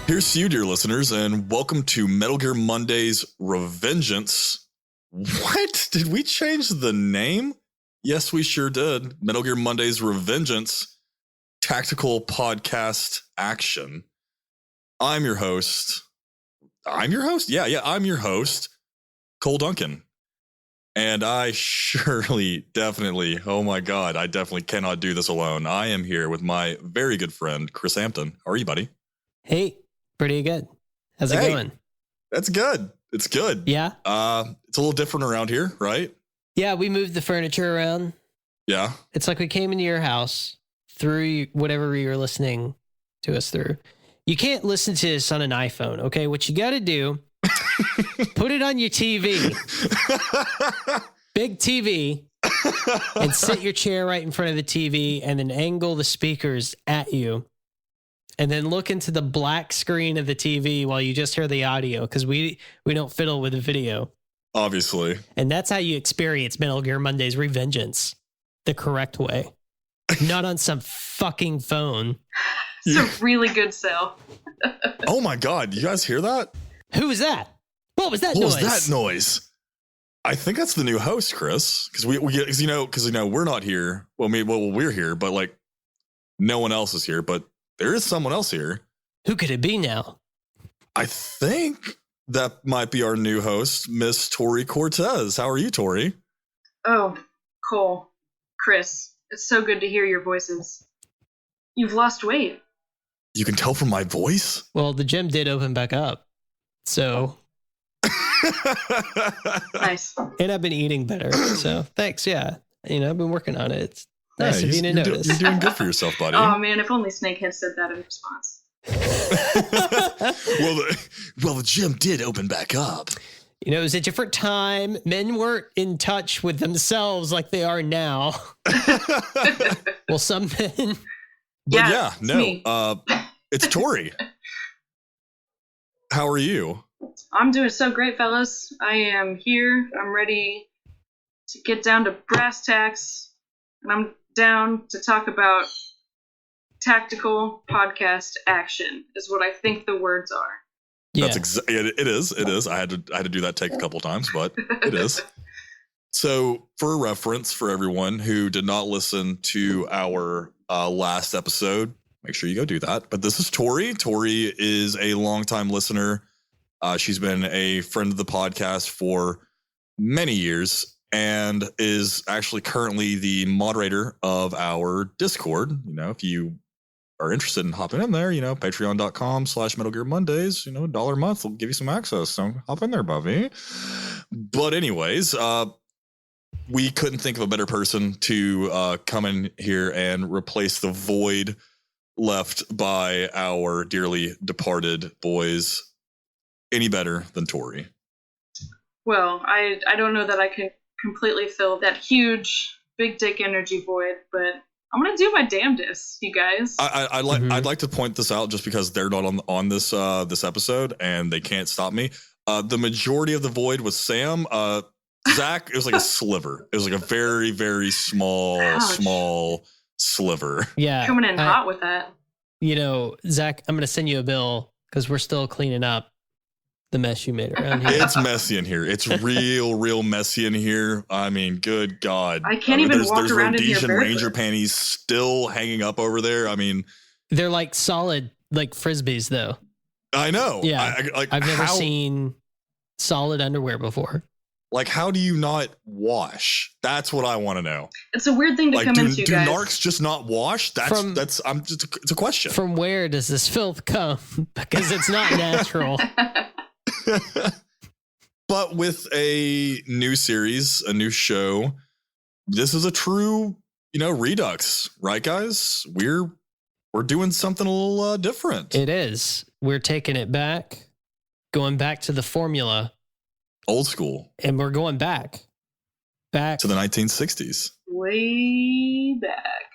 Here's to you, dear listeners, and welcome to Metal Gear Monday's Revengeance. What? Did we change the name? Yes, we sure did. Metal Gear Monday's Revengeance Tactical Podcast Action. I'm your host. I'm your host? Yeah, I'm your host, Cole Duncan. And I definitely, oh my God, I definitely cannot do this alone. I am here with my very good friend, Chris Hampton. How are you, buddy? Hey, pretty good. How's it going? That's good. It's good. Yeah. It's a little different around here, right? Yeah, we moved the furniture around. Yeah. It's like we came into your house through whatever you were listening to us through. You can't listen to this on an iPhone, okay? What you got to do, put it on your TV, big TV, and sit your chair right in front of the TV and then angle the speakers at you. And then look into the black screen of the TV while you just hear the audio, because we don't fiddle with the video. Obviously. And that's how you experience Metal Gear Monday's Revengeance the correct way. Not on some fucking phone. It's a really good sell. Oh my God. You guys hear that? Who was that? What was that noise? What was that noise? I think that's the new host, Chris. Because we're not here. Well, we're here, but like no one else is here. But there is someone else here. Who could it be now? I think that might be our new host, Miss Tori Cortez. How are you, Tori? Oh, Cole, Chris, it's so good to hear your voices. You've lost weight. You can tell from my voice? Well, the gym did open back up. So. Nice. And I've been eating better. So thanks. Yeah. I've been working on it. It's nice of you to notice. You're doing good for yourself, buddy. Oh, man, if only Snake had said that in response. Well, the gym did open back up. It was a different time. Men weren't in touch with themselves like they are now. Well, some men. But it's Tori. How are you? I'm doing so great, fellas. I am here. I'm ready to get down to brass tacks. And I'm down to talk about tactical podcast action is what I think the words are. Yeah. That's it is. I had to do that take a couple times, but it is. So for reference for everyone who did not listen to our last episode, make sure you go do that. But this is Tori. Tori is a longtime listener. She's been a friend of the podcast for many years and is actually currently the moderator of our Discord. If you are interested in hopping in there, patreon.com/Metal Gear Mondays, $1 a month will give you some access. So hop in there, Bubby. But anyways, we couldn't think of a better person to come in here and replace the void left by our dearly departed boys any better than Tori. Well, I don't know that I can completely fill that huge big dick energy void, but I'm gonna do my damnedest, you guys. I'd like to point this out just because they're not on this episode and they can't stop me. The majority of the void was Sam. Zach, it was like a sliver. It was like a very, very small sliver. Yeah, coming in hot with that. Zach, I'm gonna send you a bill because we're still cleaning up the mess you made around here. It's messy in here. It's real messy in here. I mean, good God. I can't even walk around in here Rhodesian barefoot. Ranger panties still hanging up over there. I mean, they're like solid, like Frisbees, though. I know. Yeah. I've never seen solid underwear before. Like, how do you not wash? That's what I want to know. It's a weird thing to come into, do guys. Do narcs just not wash? It's a question. From where does this filth come? Because it's not natural. But with a new series, a new show, this is a true, redux, right, guys? We're doing something a little different. It is. We're taking it back, going back to the formula. Old school. And we're going back to the 1960s. Way back.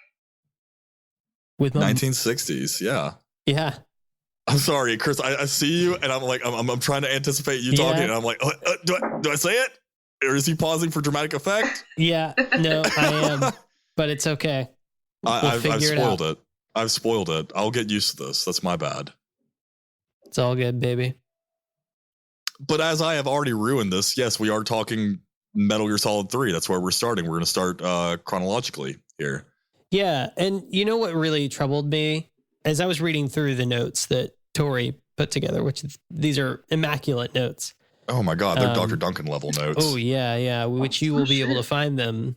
With 1960s, yeah. Yeah. I'm sorry, Chris. I see you, and I'm like, I'm trying to anticipate you talking, and I'm like, do I say it, or is he pausing for dramatic effect? Yeah, no, I am, but it's okay. I've spoiled it. I've spoiled it. I'll get used to this. That's my bad. It's all good, baby. But as I have already ruined this, yes, we are talking Metal Gear Solid 3. That's where we're starting. We're going to start chronologically here. Yeah, and you know what really troubled me? As I was reading through the notes that Tori put together, which these are immaculate notes. Oh my God, they're Dr. Duncan level notes. Oh, yeah, which you will be able to find them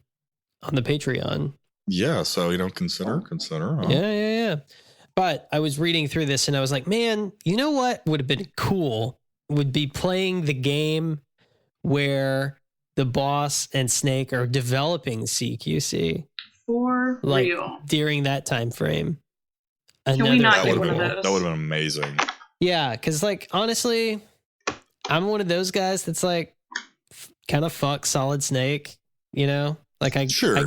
on the Patreon. Yeah, so, consider. Huh? Yeah. But I was reading through this and I was like, man, you know what would have been cool would be playing the game where the boss and Snake are developing CQC. For real. During that time frame. Can we not get one of those? That would have been amazing. Yeah, because honestly, I'm one of those guys that's kind of fuck Solid Snake, I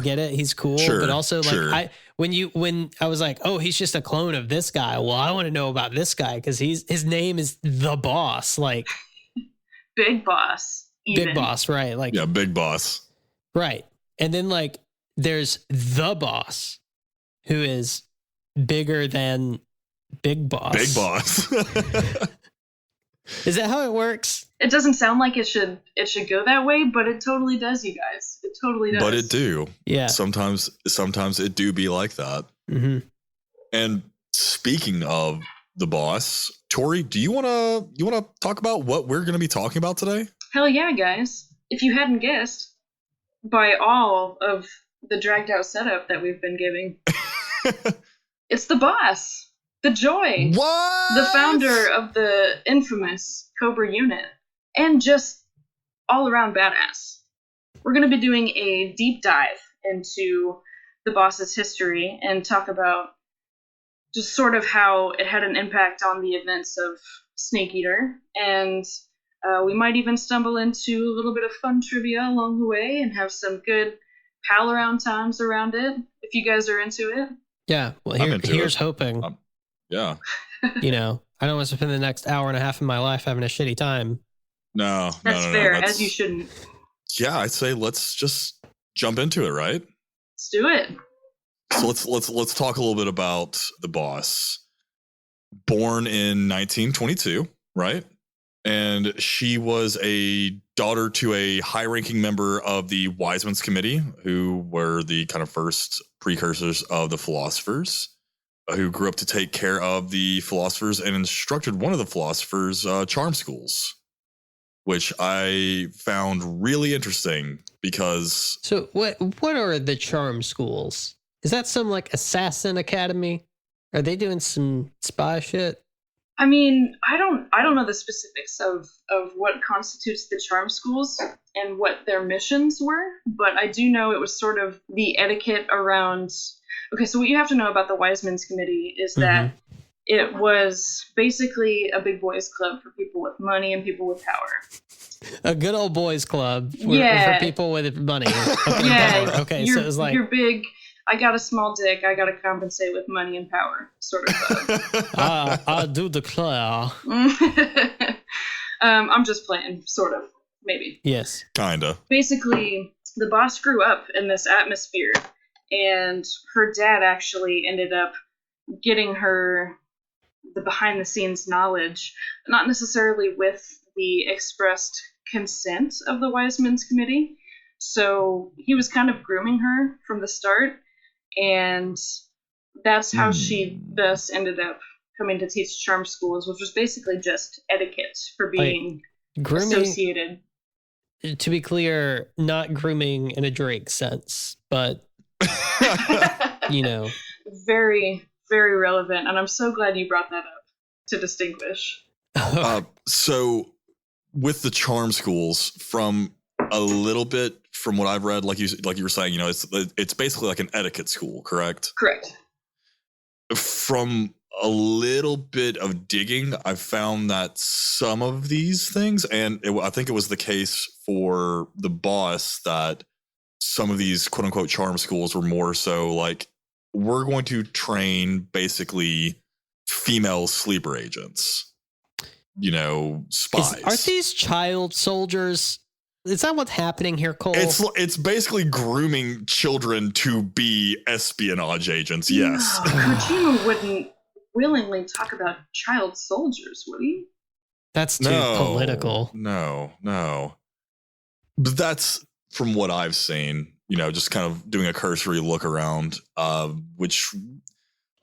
get it, he's cool, but also when I was like, oh, he's just a clone of this guy. Well, I want to know about this guy because his name is the boss, Big Boss, even. Big Boss, right? Big Boss, right? And then there's the boss, who is bigger than Big Boss. Big Boss. Is that how it works? It doesn't sound like it should go that way, but it totally does, you guys. It totally does. But it do. Yeah. Sometimes it do be like that. Mm-hmm. And speaking of the boss, Tori, do you wanna talk about what we're gonna be talking about today? Hell yeah, guys! If you hadn't guessed, by all of the dragged out setup that we've been giving, it's the boss. The Joy, what? The founder of the infamous Cobra unit, and just all around badass. We're going to be doing a deep dive into the boss's history and talk about just sort of how it had an impact on the events of Snake Eater, and we might even stumble into a little bit of fun trivia along the way and have some good pal around times around it, if you guys are into it. Yeah, well, here's hoping. Yeah. I don't want to spend the next hour and a half of my life having a shitty time. No. That's fair, as you shouldn't. Yeah, I'd say let's just jump into it, right? Let's do it. So let's talk a little bit about the boss. Born in 1922, right? And she was a daughter to a high-ranking member of the Wiseman's Committee, who were the kind of first precursors of the philosophers, who grew up to take care of the philosophers and instructed one of the philosophers' charm schools, which I found really interesting because... So what are the charm schools? Is that some assassin academy? Are they doing some spy shit? I mean, I don't know the specifics of what constitutes the charm schools and what their missions were, but I do know it was sort of the etiquette around... Okay, so what you have to know about the Wiseman's Committee is that it was basically a big boys club for people with money and people with power. A good old boys club for people with money. Yeah. Okay, so it was you're big. I got a small dick. I got to compensate with money and power, sort of. I do declare. I'm just playing, sort of, maybe. Yes. Kinda. Basically, the boss grew up in this atmosphere. And her dad actually ended up getting her the behind-the-scenes knowledge, not necessarily with the expressed consent of the Wiseman's Committee. So he was kind of grooming her from the start, and that's how she thus ended up coming to teach charm schools, which was basically just etiquette for being associated. To be clear, not grooming in a Drake sense, but... Very, very relevant, and I'm so glad you brought that up to distinguish. So with the charm schools, from a little bit from what I've read, like you were saying, it's basically like an etiquette school, correct? Correct. From a little bit of digging, I found that some of these things, and I think it was the case for the boss, that some of these quote unquote charm schools were more so we're going to train basically female sleeper agents, spies. Are these child soldiers? Is that what's happening here, Cole? It's basically grooming children to be espionage agents. Yes. No, Kojima willingly talk about child soldiers, would he? That's too political. No. But that's from what I've seen, just kind of doing a cursory look around, which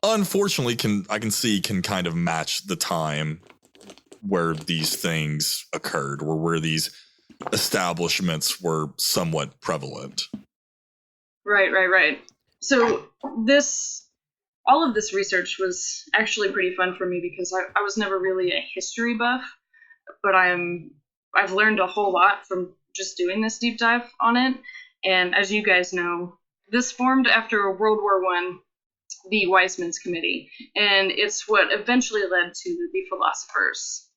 unfortunately I can see can kind of match the time where these things occurred, or where these establishments were somewhat prevalent. Right. So all of this research was actually pretty fun for me because I was never really a history buff, but I've learned a whole lot from just doing this deep dive on it. And as you guys know, this formed after World War I, the Weizmann's Committee, and it's what eventually led to the philosophers.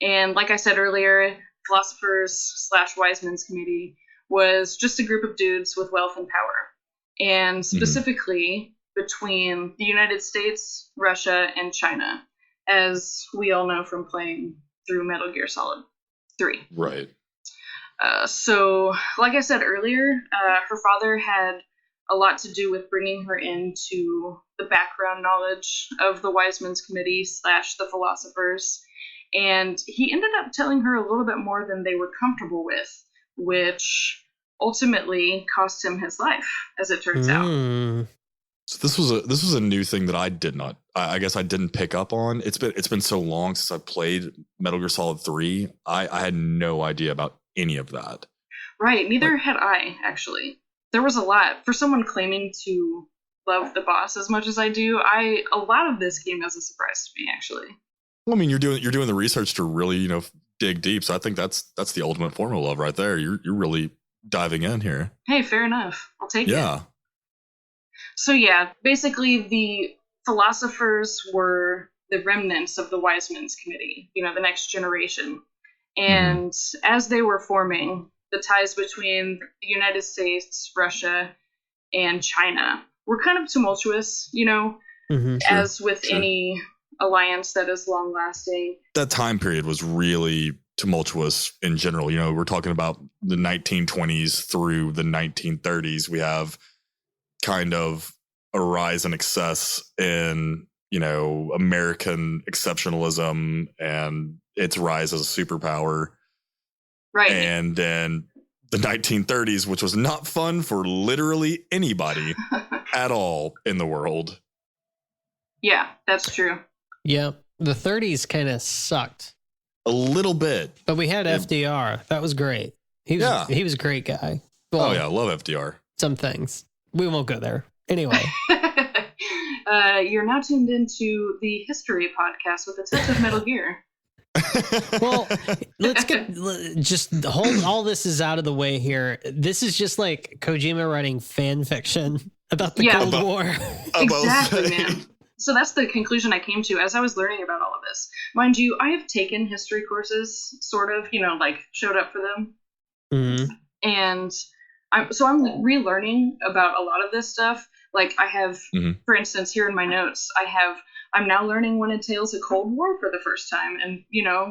And like I said earlier, philosophers / Weizmann's Committee was just a group of dudes with wealth and power. And specifically between the United States, Russia, and China, as we all know from playing through Metal Gear Solid 3. Right. So, like I said earlier, her father had a lot to do with bringing her into the background knowledge of the Weizmann's Committee / the philosophers. And he ended up telling her a little bit more than they were comfortable with, which ultimately cost him his life, as it turns out. So this was a new thing that I guess I didn't pick up on. It's been so long since I played Metal Gear Solid 3. I had no idea about any of that. Right, neither had I, actually. There was a lot. For someone claiming to love the boss as much as I do, a lot of this came as a surprise to me, actually. Well, I mean, you're doing the research to really, dig deep. So I think that's the ultimate form of love right there. You're really diving in here. Hey, fair enough. I'll take it. Yeah. So yeah, basically the philosophers were the remnants of the Weizmann's Committee, the next generation. And as they were forming, the ties between the United States, Russia, and China were kind of tumultuous, as with any alliance that is long lasting. That time period was really tumultuous in general. We're talking about the 1920s through the 1930s. We have kind of a rise in excess in, American exceptionalism and its rise as a superpower. Right. And then the 1930s, which was not fun for literally anybody at all in the world. Yeah, that's true. Yeah, the 30s kind of sucked. A little bit. But we had FDR. That was great. He was a great guy. Well, I love FDR. Some things. We won't go there. Anyway. You're now tuned into the history podcast with a touch of Metal Gear. Well, just hold all this is out of the way here. This is just like Kojima writing fan fiction about the Cold War. Exactly, man. So that's the conclusion I came to as I was learning about all of this. Mind you, I have taken history courses, sort of, showed up for them. Mm-hmm. And I'm relearning about a lot of this stuff. Like I have, for instance, here in my notes, I'm now learning what entails a Cold War for the first time, and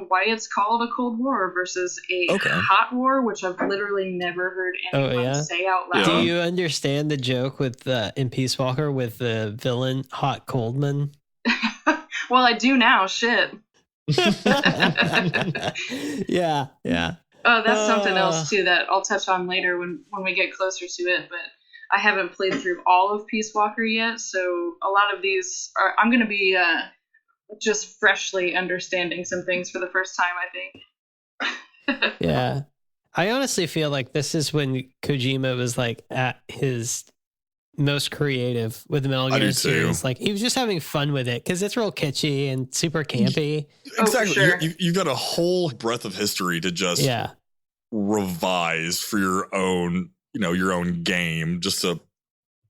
why it's called a Cold War versus a hot war, which I've literally never heard anyone say out loud. Do you understand the joke with in Peace Walker with the villain Hot Coldman? Well, I do now. Shit. Yeah. Oh, that's something else too that I'll touch on later when we get closer to it, but I haven't played through all of Peace Walker yet, so a lot of these I'm going to be just freshly understanding some things for the first time, I think. Yeah. I honestly feel like this is when Kojima was like at his most creative with the Metal Gear series. Like he was just having fun with it because it's real kitschy and super campy. Exactly. Sure. You've got a whole breadth of history to just revise for your own game, just to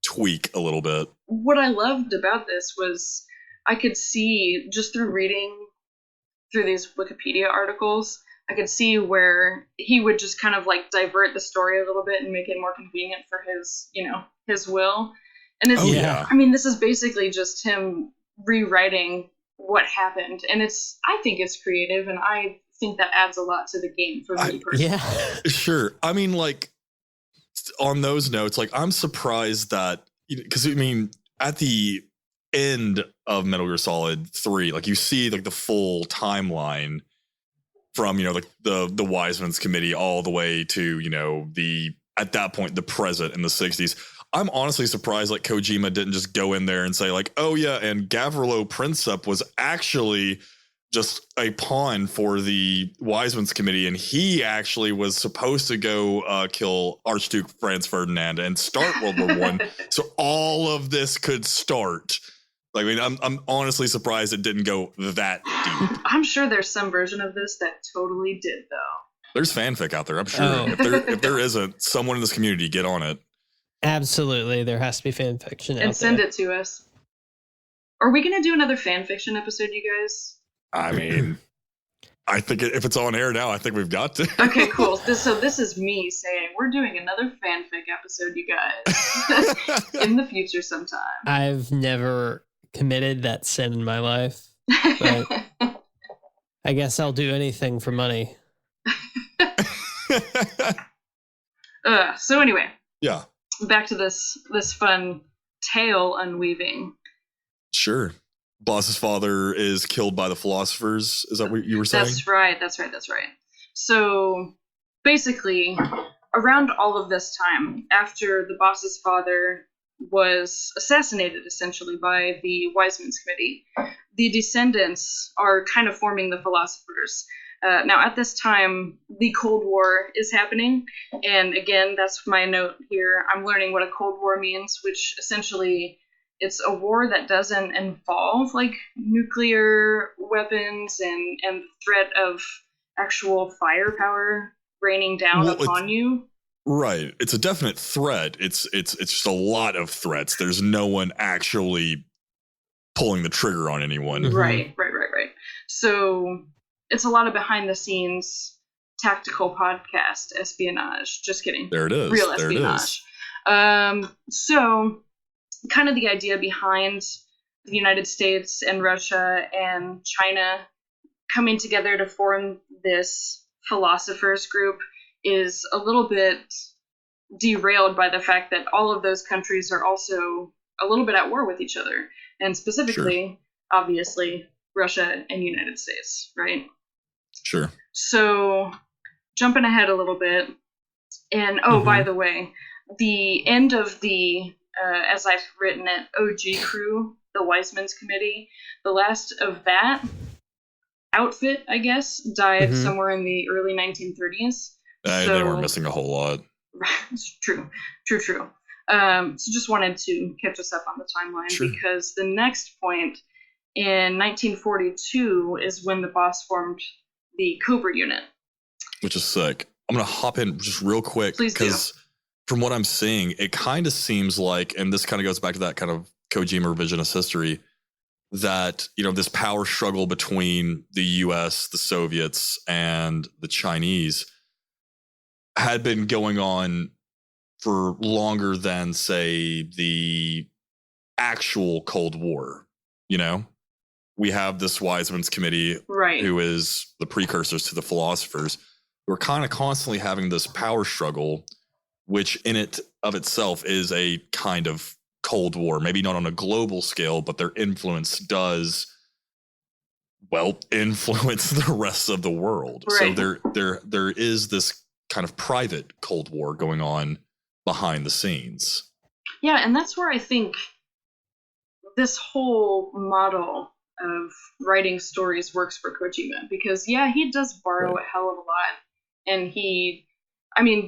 tweak a little bit. What I loved about this was I could see, just through reading through these Wikipedia articles, I could see where he would just kind of like divert the story a little bit and make it more convenient for his will. And it's, I mean, this is basically just him rewriting what happened. And I think it's creative, and I think that adds a lot to the game for me personally. Yeah, sure. I mean, like, on those notes, like, I'm surprised that, because I mean, at the end of Metal Gear Solid 3, like you see like the full timeline from, like the Wiseman's Committee all the way to, at that point, the present in the 60s. I'm honestly surprised like Kojima didn't just go in there and say like, oh yeah, and Gavrilo Princip was actually just a pawn for the Wiseman's Committee, and he actually was supposed to go kill Archduke Franz Ferdinand and start World War One, so all of this could start. Like, I mean, I'm honestly surprised it didn't go that deep. I'm sure there's some version of this that totally did, though. There's fanfic out there, I'm sure. Oh. If there isn't, someone in this community, get on it. Absolutely, there has to be fan fiction. And send it to us. Are we going to do another fan fiction episode, you guys? I mean, I think if it's on air now, I think we've got to. Okay, cool. This is me saying we're doing another fanfic episode, you guys, in the future sometime. I've never committed that sin in my life, but I guess I'll do anything for money. So anyway, yeah, back to this fun tale unweaving. Sure. Boss's father is killed by the philosophers. Is that what you were saying? That's right. So basically, around all of this time, after the boss's father was assassinated essentially by the Wiseman's Committee, the descendants are kind of forming the philosophers. Now, at this time, the Cold War is happening. And again, that's my note here. I'm learning what a Cold War means, which essentially it's a war that doesn't involve like nuclear weapons and the threat of actual firepower raining down upon you. Right. It's a definite threat. It's just a lot of threats. There's no one actually pulling the trigger on anyone. Right. So it's a lot of behind the scenes tactical podcast espionage. Just kidding. There it is. Real espionage. So kind of the idea behind the United States and Russia and China coming together to form this philosophers group is a little bit derailed by the fact that all of those countries are also a little bit at war with each other. And specifically, obviously, Russia and United States, right? Sure. So, jumping ahead a little bit, and by the way, the end of the, as I've written it, OG crew, the Wiseman's Committee, the last of that outfit, I guess, died somewhere in the early 1930s. They weren't missing a whole lot. True. So just wanted to catch us up on the timeline because the next point in 1942 is when the boss formed the Cobra unit. Which is sick. I'm going to hop in just real quick. Please do. Because from what I'm seeing, it kind of seems like, and this kind of goes back to that kind of Kojima revisionist history, that, this power struggle between the US, the Soviets, and the Chinese had been going on for longer than, say, the actual Cold War. We have this Wiseman's Committee, who is the precursors to the philosophers, who are kind of constantly having this power struggle, which in it of itself is a kind of Cold War, maybe not on a global scale, but their influence does, influence the rest of the world. Right. So there is this kind of private Cold War going on behind the scenes. Yeah, and that's where I think this whole model of writing stories works for Kojima, because he does borrow a hell of a lot, and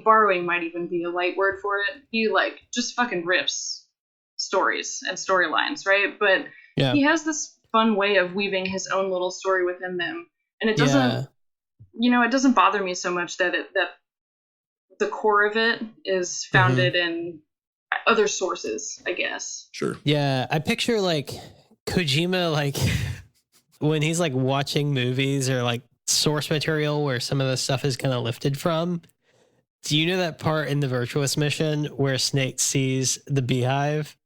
borrowing might even be a light word for it. He just fucking rips stories and storylines, right? But he has this fun way of weaving his own little story within them, and it doesn't, it doesn't bother me so much that the core of it is founded in other sources, I guess. Sure. Yeah, I picture Kojima, when he's watching movies or source material where some of the stuff is kind of lifted from. Do you know that part in the Virtuous mission where Snake sees the beehive?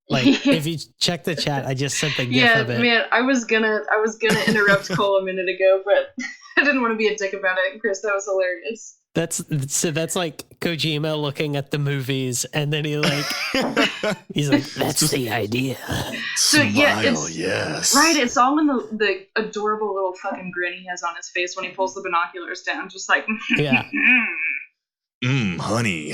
If you check the chat, I just sent the gif of it. Man, I was gonna interrupt Cole a minute ago, but I didn't want to be a dick about it. Chris, that was hilarious. That's like Kojima looking at the movies, and then he's like, that's just the idea. So Smile, yes. Right, it's all in the adorable little fucking grin he has on his face when he pulls the binoculars down, just like yeah. Honey.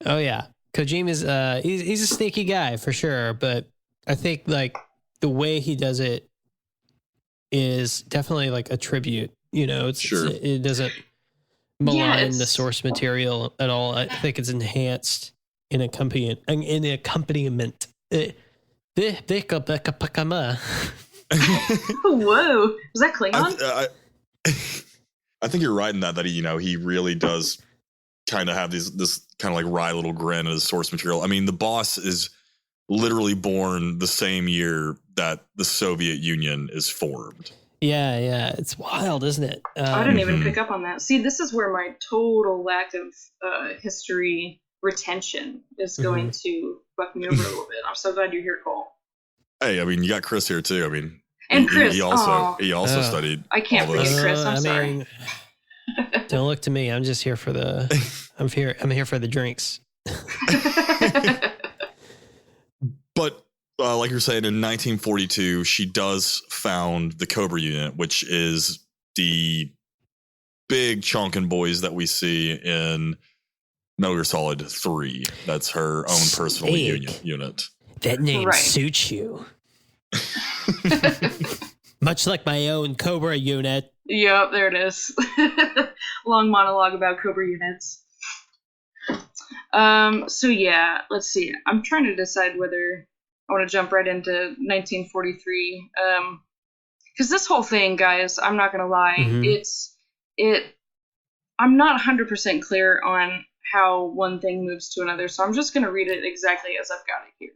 Oh yeah, Kojima's he's a sneaky guy for sure, but I think like the way he does it is definitely like a tribute. You know, it doesn't malign the source material at all. I think it's enhanced in accompaniment. Whoa, was that Klingon? I think you're right in that he really does kind of have this kind of like wry little grin as source material. I mean, the boss is literally born the same year that the Soviet Union is formed. Yeah, it's wild, isn't it? I didn't even pick up on that. See, this is where my total lack of history retention is going to fuck me over a little bit. I'm so glad you're here, Cole. Hey, I mean, you got Chris here too. I mean, and Chris, he also studied. I can't forget Chris. I'm sorry. Don't look to me. I'm just here for the. I'm here for the drinks. But like you're saying, in 1942, she does found the Cobra unit, which is the big chunkin' boys that we see in Metal Gear Solid 3. That's her own personal unit. That name suits you. Much like my own Cobra unit. Yep, there it is. Long monologue about Cobra units. So yeah, let's see. I'm trying to decide whether I want to jump right into 1943. Because this whole thing, guys, I'm not gonna lie, I'm not 100% clear on how one thing moves to another, so I'm just gonna read it exactly as I've got it here.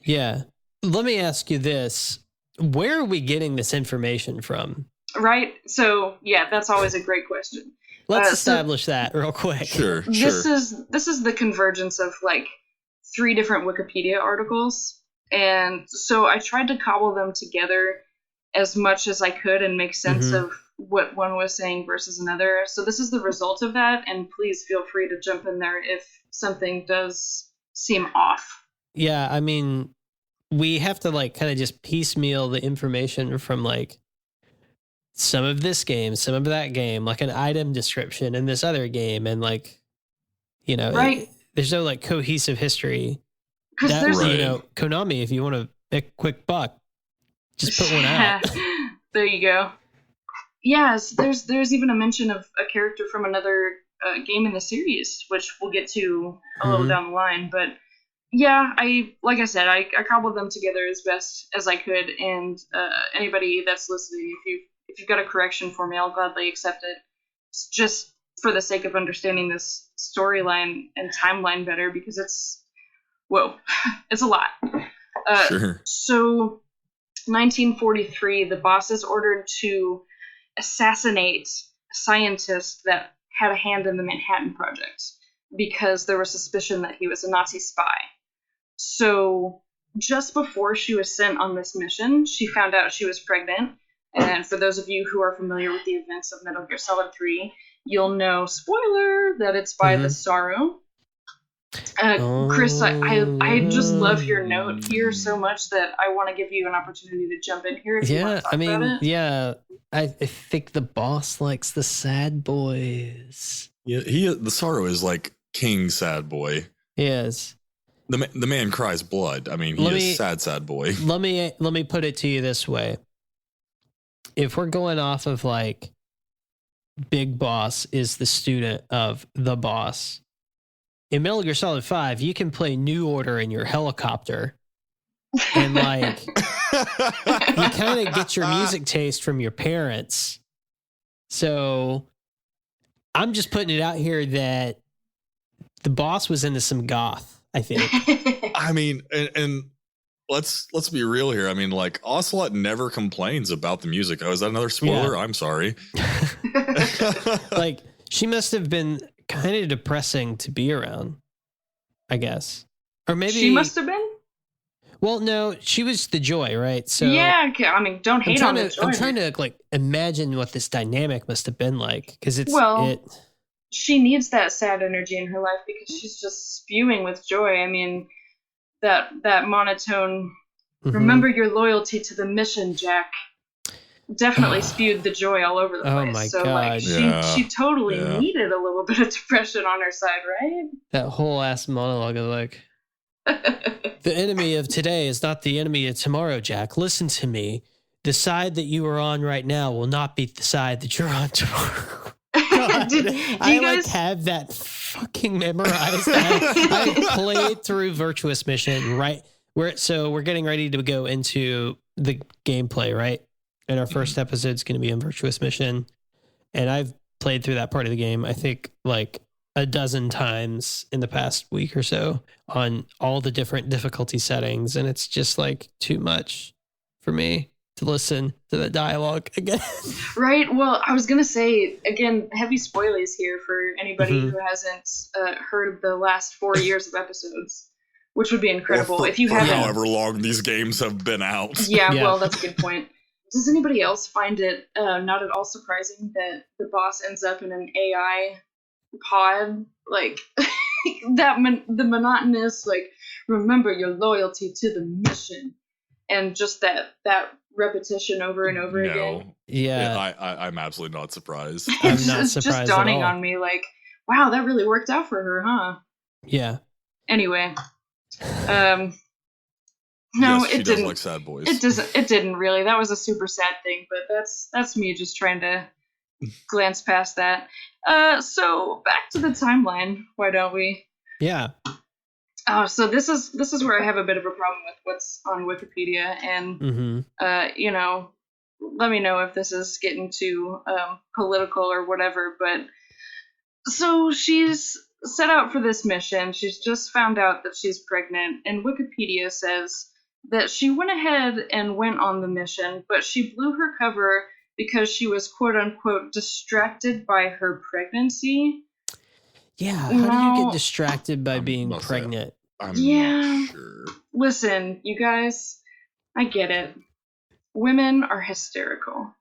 Yeah. Let me ask you this. Where are we getting this information from? Right? So, yeah, that's always a great question. Let's establish that real quick. Sure. This is the convergence of like 3 different Wikipedia articles. And so I tried to cobble them together as much as I could and make sense of what one was saying versus another. So this is the result of that. And please feel free to jump in there if something does seem off. Yeah, I mean, we have to like kind of just piecemeal the information from like some of this game, some of that game, like an item description in this other game. And like, right. There's no like cohesive history. Because there's Konami, if you want to make a quick buck, just put one out. There you go. Yes, there's even a mention of a character from another game in the series, which we'll get to a little down the line. But yeah, I cobbled them together as best as I could. And anybody that's listening, if you've got a correction for me, I'll gladly accept it. It's just for the sake of understanding this storyline and timeline better, because it's a lot. Sure. So 1943, the boss is ordered to assassinate a scientist that had a hand in the Manhattan Project because there was suspicion that he was a Nazi spy. So just before she was sent on this mission, she found out she was pregnant. And for those of you who are familiar with the events of Metal Gear Solid 3, you'll know, spoiler, that it's by the Sorrow. Chris, I just love your note here so much that I want to give you an opportunity to jump in here if you want to talk about it. Yeah, I think the boss likes the sad boys. Yeah, the Sorrow is like King Sad Boy. He is. The man cries blood. I mean, he is sad boy. Let me put it to you this way. If we're going off of like Big Boss is the student of the boss, in Metal Gear Solid 5, you can play New Order in your helicopter. And like, you kind of get your music taste from your parents. So I'm just putting it out here that the boss was into some goth, I think. I mean, and let's be real here. I mean, like, Ocelot never complains about the music. Oh, is that another spoiler? Yeah. I'm sorry. Like, she must have been kind of depressing to be around, I guess. Or maybe she must have been. Well, no, she was the Joy, right? So yeah, I mean, don't hate on the Joy. I'm trying to like imagine what this dynamic must have been like, because she needs that sad energy in her life because she's just spewing with joy. I mean, that monotone. Remember your loyalty to the mission, Jack. Definitely spewed the joy all over the place. Oh my God. Like she totally needed a little bit of depression on her side, right? That whole ass monologue of like, the enemy of today is not the enemy of tomorrow, Jack. Listen to me. The side that you are on right now will not be the side that you're on tomorrow. Do you guys have that fucking memorized? I played through Virtuous Mission, right? We're getting ready to go into the gameplay, right? And our first episode is going to be in Virtuous Mission. And I've played through that part of the game, I think, like a dozen times in the past week or so on all the different difficulty settings. And it's just like too much for me to listen to the dialogue again. Right. Well, I was going to say, again, heavy spoilers here for anybody who hasn't heard the last 4 years of episodes, which would be incredible. If you haven't, however long these games have been out. Yeah, well, that's a good point. Does anybody else find it not at all surprising that the boss ends up in an AI pod? Like, the monotonous, like, remember your loyalty to the mission. And just that repetition over and over again. Yeah. I'm absolutely not surprised. It's just dawning on me, like, wow, that really worked out for her, huh? Yeah. Anyway. No, yes, it didn't. Like sad boys. It didn't really. That was a super sad thing, but that's me just trying to glance past that. So back to the timeline. Why don't we? Yeah. So this is where I have a bit of a problem with what's on Wikipedia, and you know, let me know if this is getting too political or whatever. But so she's set out for this mission. She's just found out that she's pregnant, and Wikipedia says that she went ahead and went on the mission, but she blew her cover because she was quote unquote distracted by her pregnancy. Yeah, how do you get distracted by being pregnant? I'm not sure. Listen, you guys, I get it. Women are hysterical.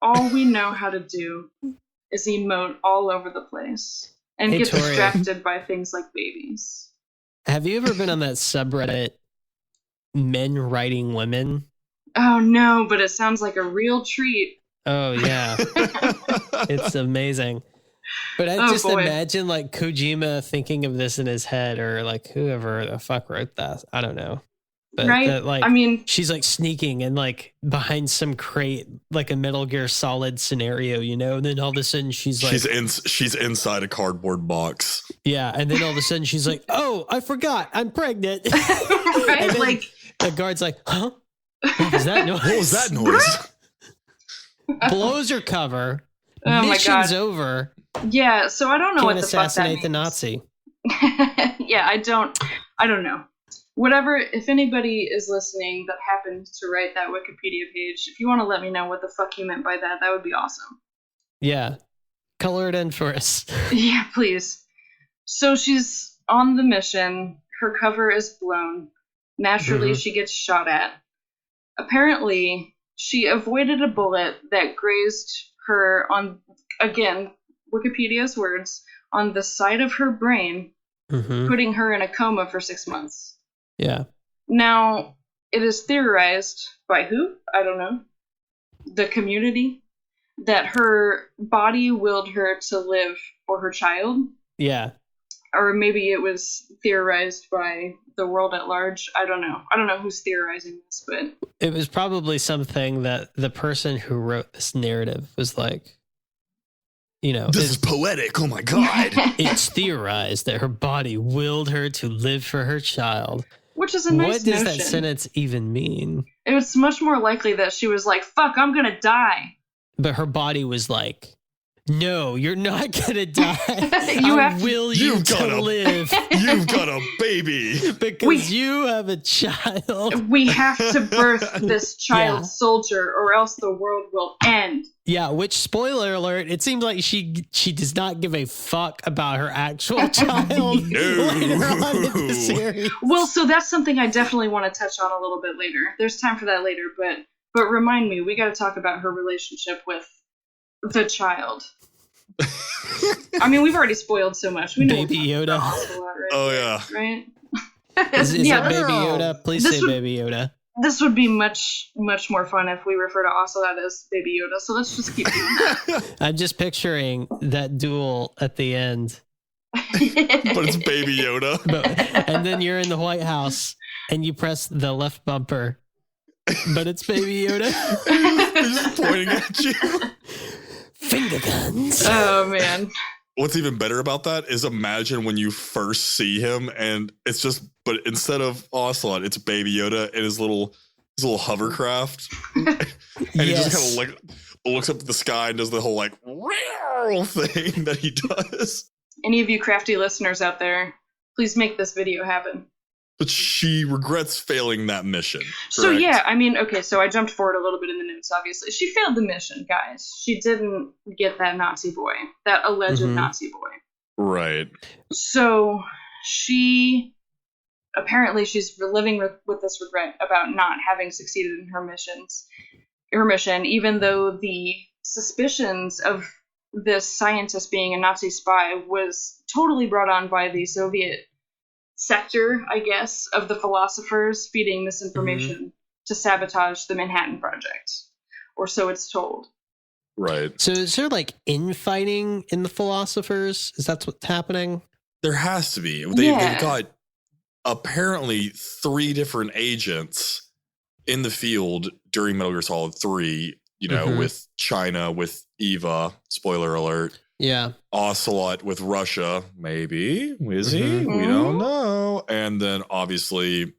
All we know how to do is emote all over the place and get distracted by things like babies. Have you ever been on that subreddit, Men Writing Women? Oh, no, but it sounds like a real treat. Oh, yeah. It's amazing. But I just imagine like Kojima thinking of this in his head, or like whoever the fuck wrote that. I don't know. But right? that, like, I mean, she's like sneaking and like behind some crate, like a Metal Gear Solid scenario, you know. And then all of a sudden she's like, she's inside a cardboard box. Yeah, and then all of a sudden she's like, "Oh, I forgot, I'm pregnant." Right? Like the guard's like, "Huh? What was that noise? What was that noise?" Blows her cover. Oh Mission's my God. over. Yeah, so I don't know what the fuck that means. Assassinate the Nazi. Yeah, I don't know. Whatever, if anybody is listening that happened to write that Wikipedia page, if you want to let me know what the fuck you meant by that, that would be awesome. Yeah. Color it in for us. Yeah, please. So she's on the mission. Her cover is blown. Naturally, she gets shot at. Apparently, she avoided a bullet that grazed her on, again, Wikipedia's words, on the side of her brain, putting her in a coma for 6 months. Yeah. Now, it is theorized by who? I don't know. The community, that her body willed her to live for her child. Yeah. Or maybe it was theorized by the world at large. I don't know. I don't know who's theorizing this, but it was probably something that the person who wrote this narrative was like, you know, this is poetic. Oh my God. It's theorized that her body willed her to live for her child. Which is a nice notion. What does that sentence even mean? It's much more likely that she was like, fuck, I'm going to die. But her body was like, no, you're not gonna die. You I have to- will you You've got to a- live You've got a baby. because you have a child. We have to birth this child Yeah. soldier, or else the world will end. Yeah, which, spoiler alert, it seems like she does not give a fuck about her actual child later on in the series. Well, so that's something I definitely want to touch on a little bit later. There's time for that later, but remind me, we got to talk about her relationship with the child. I mean, we've already spoiled so much. We know Baby we're Yoda. talking about Ocelot, right? Oh yeah. Right? Is Yeah, that Baby Yoda? Please This say would- Baby Yoda. this would be much more fun if we refer to Ocelot as Baby Yoda. So let's just keep doing that. I'm just picturing that duel at the end. But it's Baby Yoda. And then you're in the White House and you press the left bumper, but it's Baby Yoda. He's just pointing at you. Finger guns. Oh man. What's even better about that is imagine when you first see him and it's just, but instead of Ocelot, it's Baby Yoda and his little hovercraft. And he just kind of like looks up at the sky and does the whole like thing that he does. Any of you crafty listeners out there, please make this video happen. But she regrets failing that mission. So correct? yeah, I mean, okay, so I jumped forward a little bit in the notes, obviously. She failed the mission, guys. She didn't get that Nazi boy, that alleged Mhm. Nazi boy. Right. So she's living with this regret about not having succeeded in her mission, even though the suspicions of this scientist being a Nazi spy was totally brought on by the Soviet sector, I guess, of the philosophers feeding misinformation to sabotage the Manhattan Project, or so it's told. Right. So is there like infighting in the philosophers? Is that what's happening? There has to be. Yeah. They've got apparently 3 different agents in the field during Metal Gear Solid 3, you know, Mhm. with China, with Eva, spoiler alert, Yeah. Ocelot with Russia, maybe. Is he? Mhm. We don't know. And then obviously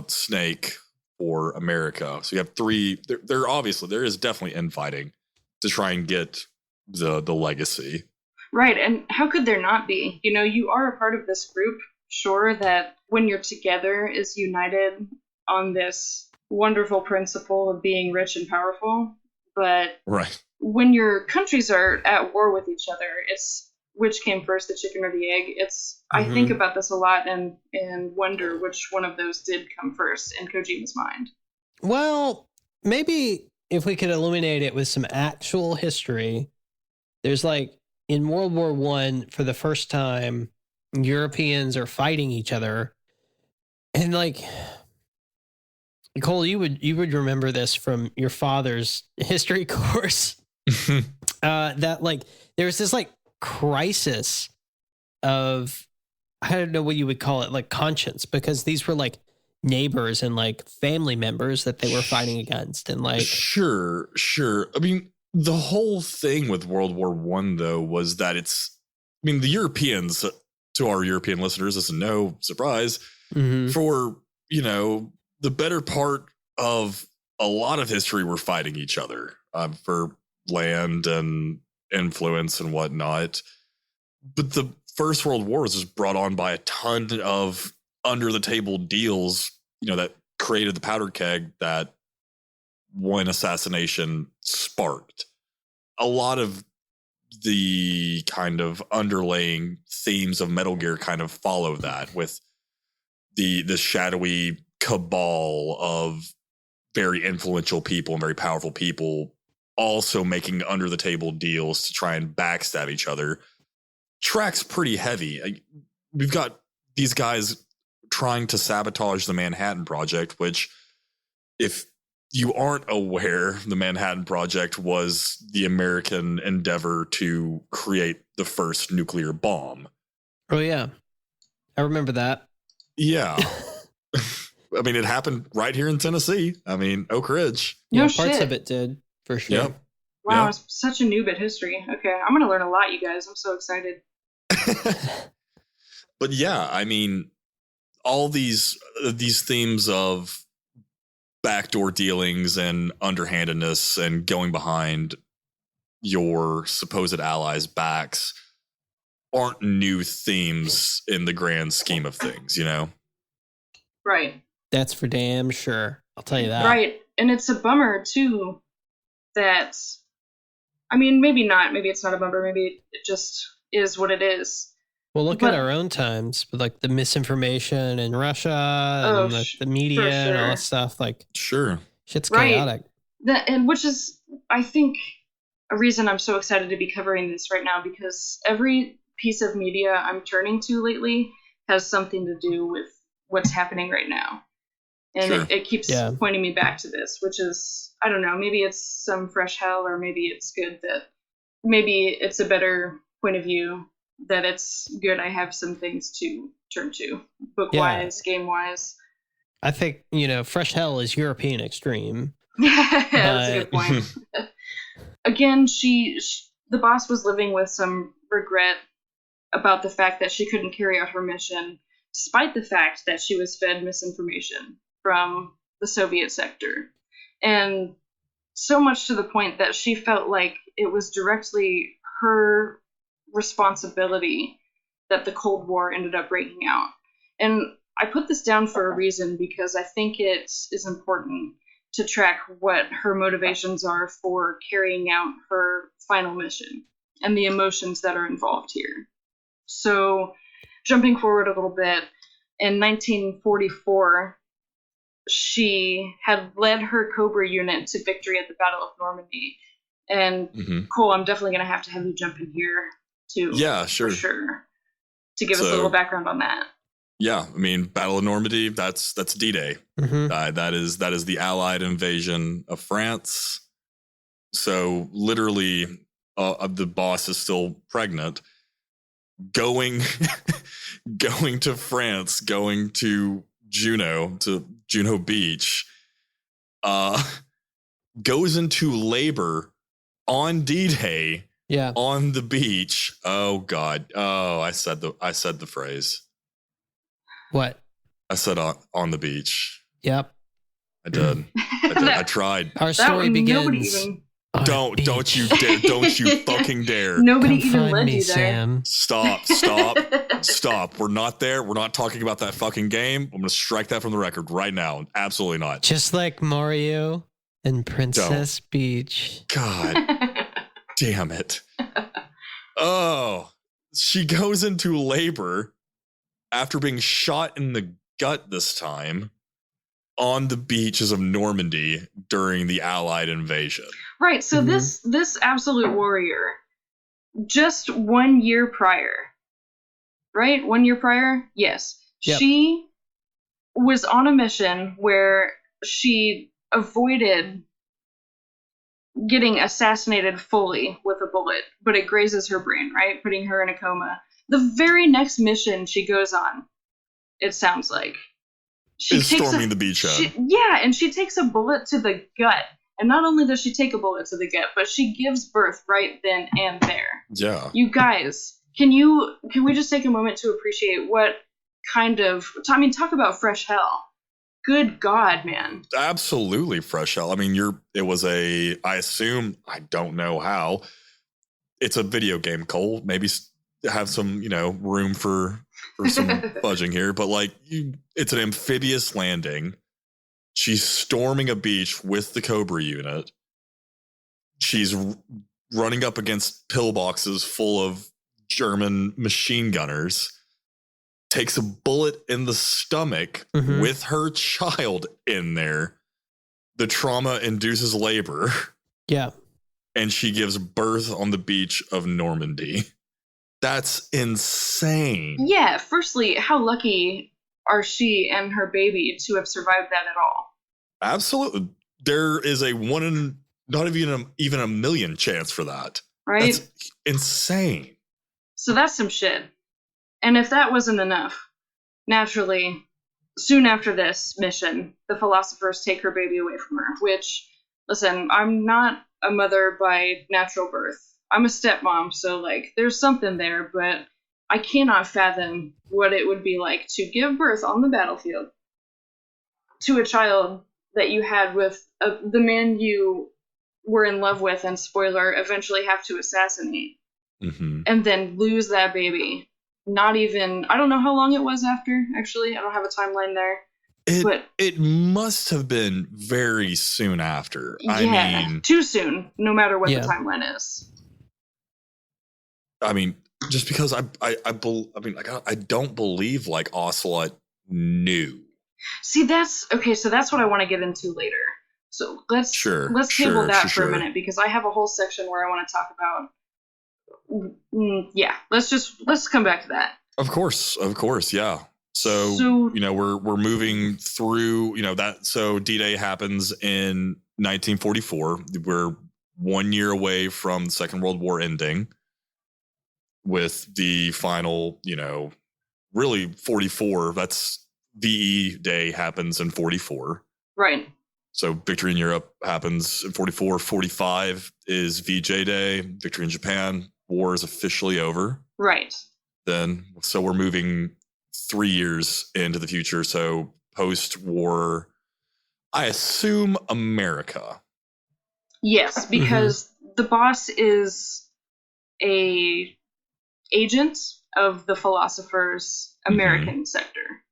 Snake for America. So you have 3. There obviously, there is definitely infighting to try and get the legacy. Right, and how could there not be? You know, you are a part of this group, sure, that when you're together is united on this wonderful principle of being rich and powerful, but Right. when your countries are at war with each other, it's which came first, the chicken or the egg. I think about this a lot and wonder which one of those did come first in Kojima's mind. Well, maybe if we could illuminate it with some actual history, there's like in World War I, for the first time, Europeans are fighting each other. And like, Cole, you would remember this from your father's history course. That like there was this like crisis of, I don't know what you would call it, like conscience, because these were like neighbors and like family members that they were fighting against, and like Sure. I mean, the whole thing with World War I, though, was that the Europeans, to our European listeners, this is no surprise, for, you know, the better part of a lot of history were fighting each other for land and influence and whatnot. But the First World War was just brought on by a ton of under the table deals, you know, that created the powder keg that one assassination sparked. A lot of the kind of underlaying themes of Metal Gear kind of follow that, with the shadowy cabal of very influential people and very powerful people also making under the table deals to try and backstab each other. Track's pretty heavy. We've got these guys trying to sabotage the Manhattan Project, which, if you aren't aware, the Manhattan Project was the American endeavor to create the first nuclear bomb. oh yeah, I remember that. Yeah. I mean, it happened right here in Tennessee. I mean, Oak Ridge. No Parts shit. of it did, for sure. Yep. Wow, Yeah. I'm such a noob at history. Okay, I'm going to learn a lot, you guys. I'm so excited. But yeah, I mean, all these themes of backdoor dealings and underhandedness and going behind your supposed allies' backs aren't new themes in the grand scheme of things, you know? Right. That's for damn sure. I'll tell you that. Right. And it's a bummer, too, that, I mean, maybe not. Maybe it's not a bummer. Maybe it just is what it is. Well, look at our own times with like the misinformation in Russia and the media and all that stuff. Like, sure, shit's chaotic. And which is, I think, a reason I'm so excited to be covering this right now, because every piece of media I'm turning to lately has something to do with what's happening right now. And it keeps pointing me back to this, which is, I don't know, maybe it's some fresh hell, or maybe it's good that, maybe it's a better point of view that it's good I have some things to turn to, book-wise, game-wise. I think, fresh hell is European extreme. Yeah, that's a good point. Again, the boss was living with some regret about the fact that she couldn't carry out her mission, despite the fact that she was fed misinformation from the Soviet sector. And so much to the point that she felt like it was directly her responsibility that the Cold War ended up breaking out. And I put this down for a reason, because I think it is important to track what her motivations are for carrying out her final mission and the emotions that are involved here. So, jumping forward a little bit, in 1944, she had led her Cobra unit to victory at the Battle of Normandy. And Cole, I'm definitely going to have you jump in here too. Yeah, sure. For sure. To give us a little background on that. Yeah, I mean, Battle of Normandy, that's D-Day. That is the Allied invasion of France. So literally, the boss is still pregnant. Going to France, going to Juno Beach, goes into labor on D-Day. Yeah. On the beach. Oh God. Oh, I said the phrase. What? I said on the beach. Yep. I did. I tried. Our story begins. Don't you dare! Don't you fucking dare! Nobody even led you there. Sam. Stop! We're not there. We're not talking about that fucking game. I'm gonna strike that from the record right now. Absolutely not. Just like Mario and Princess Peach. God damn it! Oh, she goes into labor after being shot in the gut this time on the beaches of Normandy during the Allied invasion. Right, so this absolute warrior, just 1 year prior, right? 1 year prior? Yes. Yep. She was on a mission where she avoided getting assassinated fully with a bullet, but it grazes her brain, right? Putting her in a coma. The very next mission she goes on, it sounds like, she's storming the beachhead. And she takes a bullet to the gut. And not only does she take a bullet to the gut, but she gives birth right then and there. Yeah. You guys, can we just take a moment to appreciate what kind of, talk about fresh hell. Good God, man. Absolutely fresh hell. I mean, I assume, I don't know how, it's a video game, Cole. Maybe have some, room for some fudging here, but it's an amphibious landing. She's storming a beach with the Cobra unit. She's running up against pillboxes full of German machine gunners. Takes a bullet in the stomach with her child in there. The trauma induces labor. Yeah. And she gives birth on the beach of Normandy. That's insane. Yeah, firstly, how lucky are she and her baby to have survived that at all? Absolutely. There is a not even a million chance for that. Right? That's insane. So that's some shit. And if that wasn't enough, naturally, soon after this mission, the philosophers take her baby away from her, which, listen, I'm not a mother by natural birth. I'm a stepmom, so, there's something there, but I cannot fathom what it would be like to give birth on the battlefield to a child that you had with the man you were in love with, and spoiler, eventually have to assassinate, Mm-hmm. and then lose that baby. Not even, I don't know how long it was after, actually. I don't have a timeline there. It must have been very soon after. Yeah, I mean, too soon, no matter what Yeah. the timeline is. I mean, just because I don't believe like Ocelot knew. See, that's okay. So that's what I want to get into later. So let's table that for a minute, because I have a whole section where I want to talk about. Yeah, let's come back to that. Of course, yeah. So you know, we're moving through, you know, that. So D-Day happens in 1944. We're 1 year away from the Second World War ending, with the final, you know, really 44. That's VE Day happens in 44. Right. So Victory in Europe happens in 44. 45 is VJ Day. Victory in Japan. War is officially over. Right. Then, so we're moving 3 years into the future. So post-war, I assume America. Yes, because the boss is a agent of the Philosopher's American sector,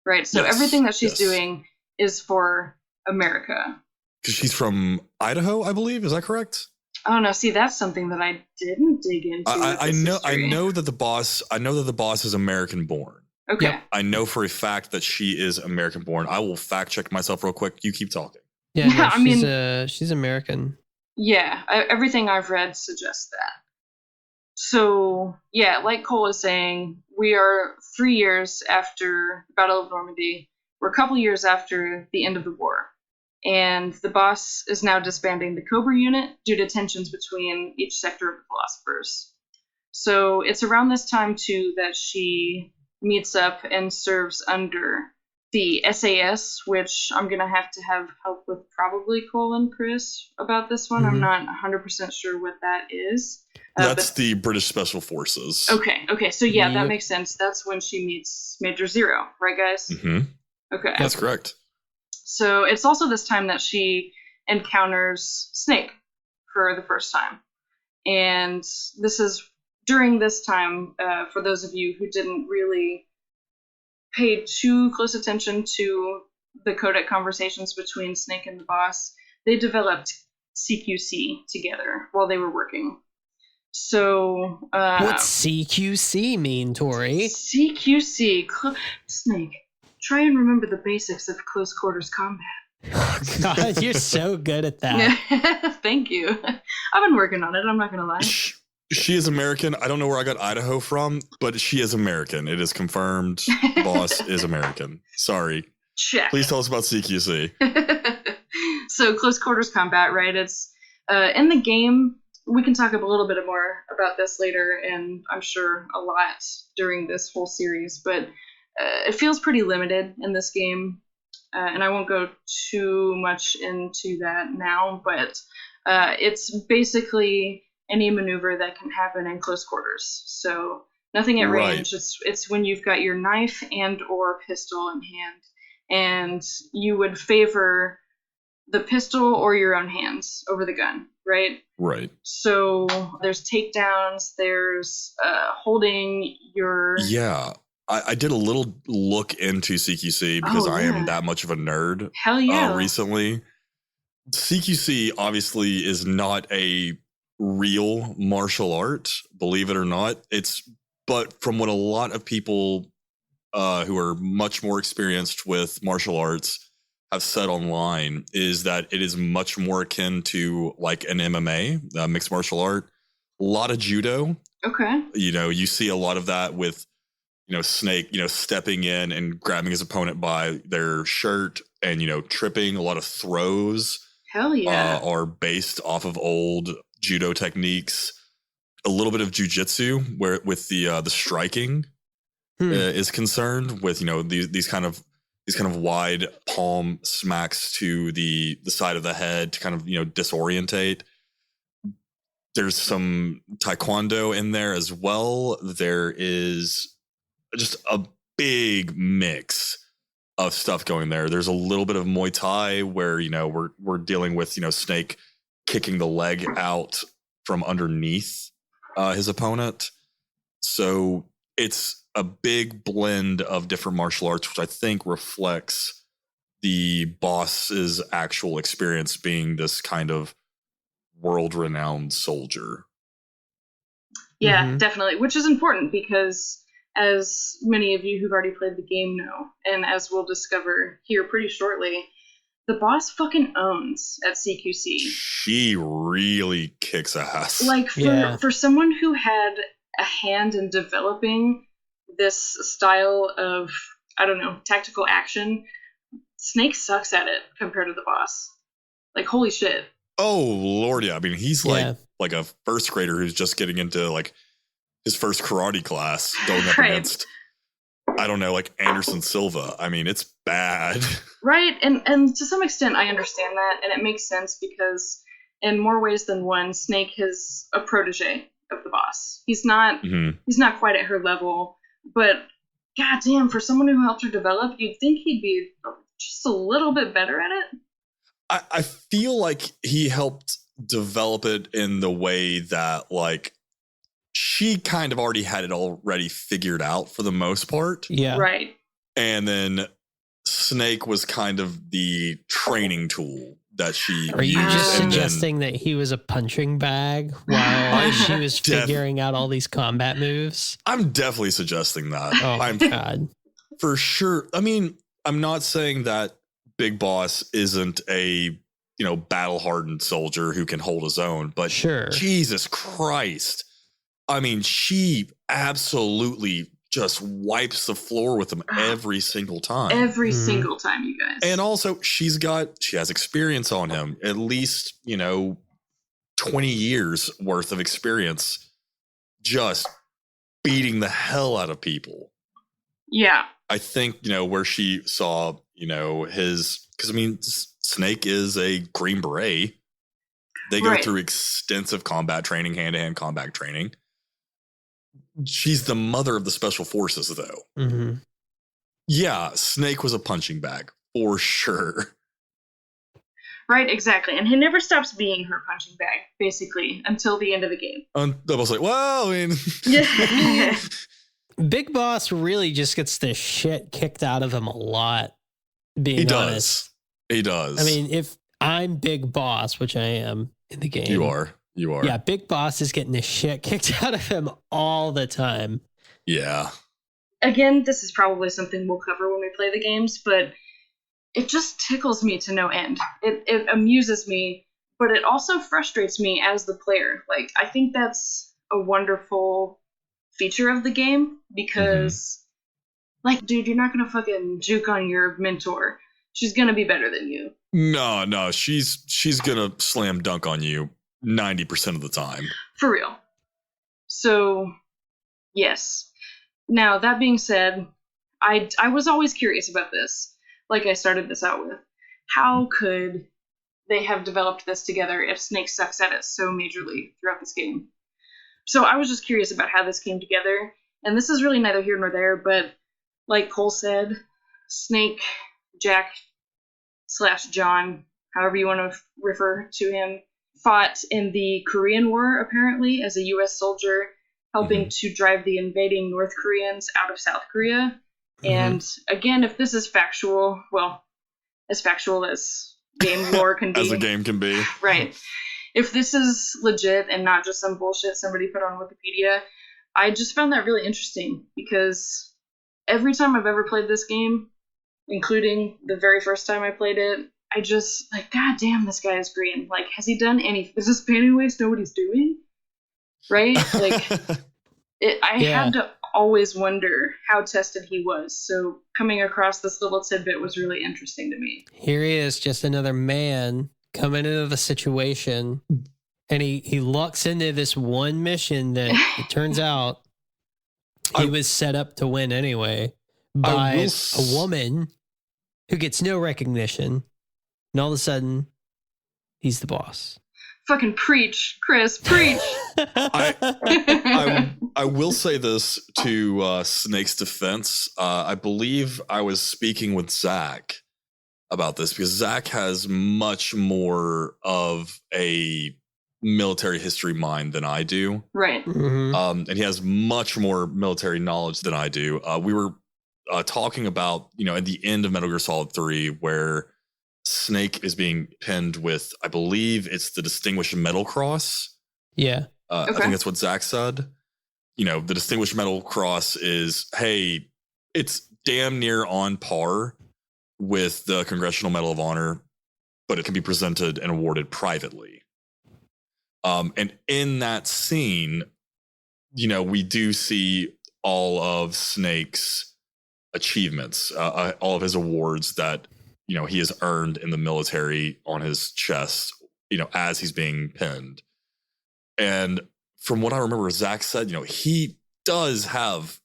right? So everything that she's doing is for America. Because she's from Idaho, I believe. Is that correct? Oh no! See, that's something that I didn't dig into. I know that the boss is American born. Okay. Yep. I know for a fact that she is American born. I will fact check myself real quick. You keep talking. Yeah, no, I mean, she's American. Yeah, everything I've read suggests that. So, yeah, like Cole is saying, we are 3 years after the Battle of Normandy. We're a couple years after the end of the war. And the boss is now disbanding the Cobra unit due to tensions between each sector of the Philosophers. So it's around this time, too, that she meets up and serves under the SAS, which I'm going to have help with probably Cole and Chris about this one. I'm not 100% sure what that is. That's the British Special Forces. Okay. So, yeah, that makes sense. That's when she meets Major Zero, right, guys? Mm-hmm. Okay. That's correct. So it's also this time that she encounters Snake for the first time. And this is during this time, for those of you who didn't really pay too close attention to the codec conversations between Snake and the boss, they developed CQC together while they were working. So, what's CQC mean, Tori? CQC, Snake. Try and remember the basics of close quarters combat. Oh, God, you're so good at that. Thank you. I've been working on it. I'm not going to lie. She is American. I don't know where I got Idaho from, but she is American. It is confirmed. Boss is American. Sorry. Check. Please tell us about CQC. So close quarters combat, right? It's in the game. We can talk a little bit more about this later, and I'm sure a lot during this whole series, but it feels pretty limited in this game, and I won't go too much into that now, but it's basically any maneuver that can happen in close quarters. So nothing at range. It's when you've got your knife and or pistol in hand, and you would favor the pistol or your own hands over the gun, right? Right. So there's takedowns, there's holding your... Yeah. I did a little look into CQC because I am that much of a nerd. Hell yeah. Recently. CQC obviously is not a real martial art, believe it or not. But from what a lot of people who are much more experienced with martial arts have said online, is that it is much more akin to like an MMA, mixed martial art. A lot of judo. Okay. You know, you see a lot of that with, you know, Snake, you know, stepping in and grabbing his opponent by their shirt and, you know, tripping. A lot of throws. Hell yeah. Are based off of old judo techniques. A little bit of jujitsu, where with the striking is concerned, with, you know, these kind of wide palm smacks to the side of the head to kind of, you know, disorientate. There's some taekwondo in there as well. There is just a big mix of stuff going there. There's a little bit of Muay Thai where, you know, we're dealing with, you know, Snake kicking the leg out from underneath his opponent. So it's a big blend of different martial arts, which I think reflects the boss's actual experience being this kind of world-renowned soldier. Yeah, definitely. Which is important because, as many of you who've already played the game know, and as we'll discover here pretty shortly, the boss fucking owns at CQC. She really kicks ass. Like, for someone who had a hand in developing this style of, I don't know, tactical action, Snake sucks at it compared to the boss. Like, holy shit. Oh, Lord, yeah. I mean, he's like a first grader who's just getting into, like, his first karate class going up against, I don't know, like Anderson Silva. I mean, it's bad. Right, and to some extent I understand that, and it makes sense because in more ways than one, Snake is a protege of the boss. He's not quite at her level, but goddamn, for someone who helped her develop, you'd think he'd be just a little bit better at it. I feel like he helped develop it in the way that, like, she kind of already had it already figured out for the most part. Yeah. Right. And then Snake was kind of the training tool that she Are you used. just suggesting that he was a punching bag while she was figuring out all these combat moves? I'm definitely suggesting that. Oh, my God. For sure. I mean, I'm not saying that Big Boss isn't a, battle-hardened soldier who can hold his own, but sure. Jesus Christ. I mean, she absolutely just wipes the floor with him every single time. Every single time, you guys. And also, she has experience on him. At least, 20 years worth of experience just beating the hell out of people. Yeah. I think, where she saw, because, Snake is a Green Beret. They go through extensive combat training, hand-to-hand combat training. She's the mother of the special forces, though. Mm-hmm. Yeah, Snake was a punching bag, for sure. Right, exactly. And he never stops being her punching bag, basically, until the end of the game. I was like, well, I mean... Big Boss really just gets the shit kicked out of him a lot, being honest. He does. I mean, if I'm Big Boss, which I am in the game. You are. Yeah, Big Boss is getting the shit kicked out of him all the time. Yeah. Again, this is probably something we'll cover when we play the games, but it just tickles me to no end. It amuses me, but it also frustrates me as the player. Like, I think that's a wonderful feature of the game because, like, dude, you're not going to fucking juke on your mentor. She's going to be better than you. No, she's going to slam dunk on you 90% of the time. For real. So, yes. Now, that being said, I was always curious about this, like I started this out with. How could they have developed this together if Snake sucks at it so majorly throughout this game? So I was just curious about how this came together, and this is really neither here nor there, but like Cole said, Snake, Jack / John, however you want to refer to him, fought in the Korean War, apparently, as a U.S. soldier, helping to drive the invading North Koreans out of South Korea. And again, if this is factual, well, as factual as game lore can be. As a game can be. Right. If this is legit and not just some bullshit somebody put on Wikipedia, I just found that really interesting because every time I've ever played this game, including the very first time I played it, I just, like, God damn, this guy is green. Like, has he done anything? Does this painting waste know what he's doing? Right? Like, I had to always wonder how tested he was. So coming across this little tidbit was really interesting to me. Here he is, just another man coming into the situation, and he looks into this one mission that it turns out he was set up to win anyway by a woman who gets no recognition, and all of a sudden he's the boss. Fucking preach, Chris, preach. I will say this to Snake's defense. I believe I was speaking with Zach, about this because Zach has much more of a military history mind than I do. Right. And he has much more military knowledge than I do. We were talking about, at the end of Metal Gear Solid 3, where Snake is being pinned with, I believe it's the Distinguished Metal Cross. Yeah. I think that's what Zach said. The Distinguished Metal Cross is, hey, it's damn near on par with the Congressional Medal of Honor, but it can be presented and awarded privately. And in that scene, we do see all of Snake's achievements, all of his awards that, he has earned in the military on his chest, as he's being pinned. And from what I remember, Zach said, he does have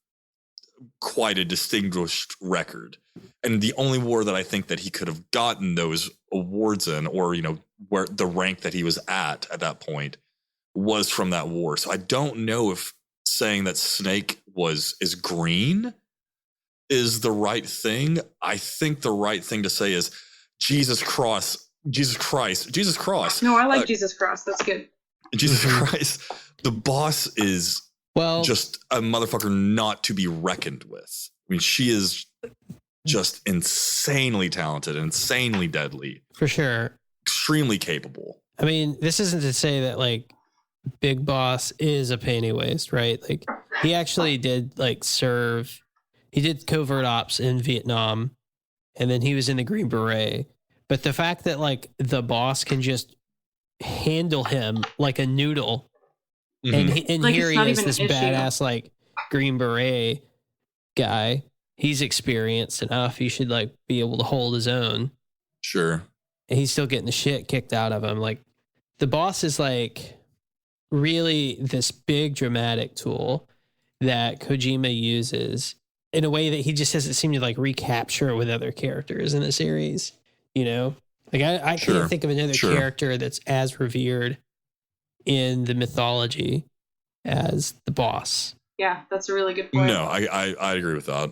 quite a distinguished record. And the only war that I think that he could have gotten those awards in, or, where the rank that he was at that point was from that war. So I don't know if saying that Snake is green is the right thing. I think the right thing to say is Jesus Christ. No, I like Jesus Cross. That's good. Jesus Christ. The boss is just a motherfucker not to be reckoned with. I mean, she is just insanely talented, insanely deadly. For sure. Extremely capable. I mean, this isn't to say that like Big Boss is a pain in the waist, right? Like he actually did serve. He did covert ops in Vietnam, and then he was in the Green Beret. But the fact that the boss can just handle him like a noodle, and here he is, this badass Green Beret guy. He's experienced enough. He should be able to hold his own. Sure. And he's still getting the shit kicked out of him. The boss is really this big dramatic tool that Kojima uses in a way that he just doesn't seem to recapture with other characters in the series. I can't think of another character that's as revered in the mythology as the boss. Yeah, that's a really good point. No, I agree with that.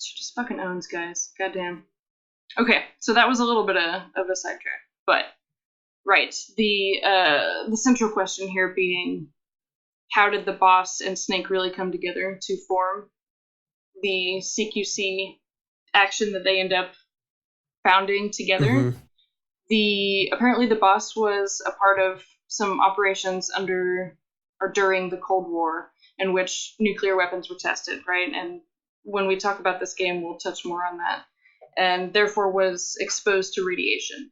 She just fucking owns, guys. Goddamn. Okay, so that was a little bit of a sidetrack, but right, the central question here being, how did the boss and Snake really come together to form the CQC action that they end up founding together? Apparently the boss was a part of some operations under or during the Cold War in which nuclear weapons were tested, right? And when we talk about this game, we'll touch more on that. And therefore was exposed to radiation.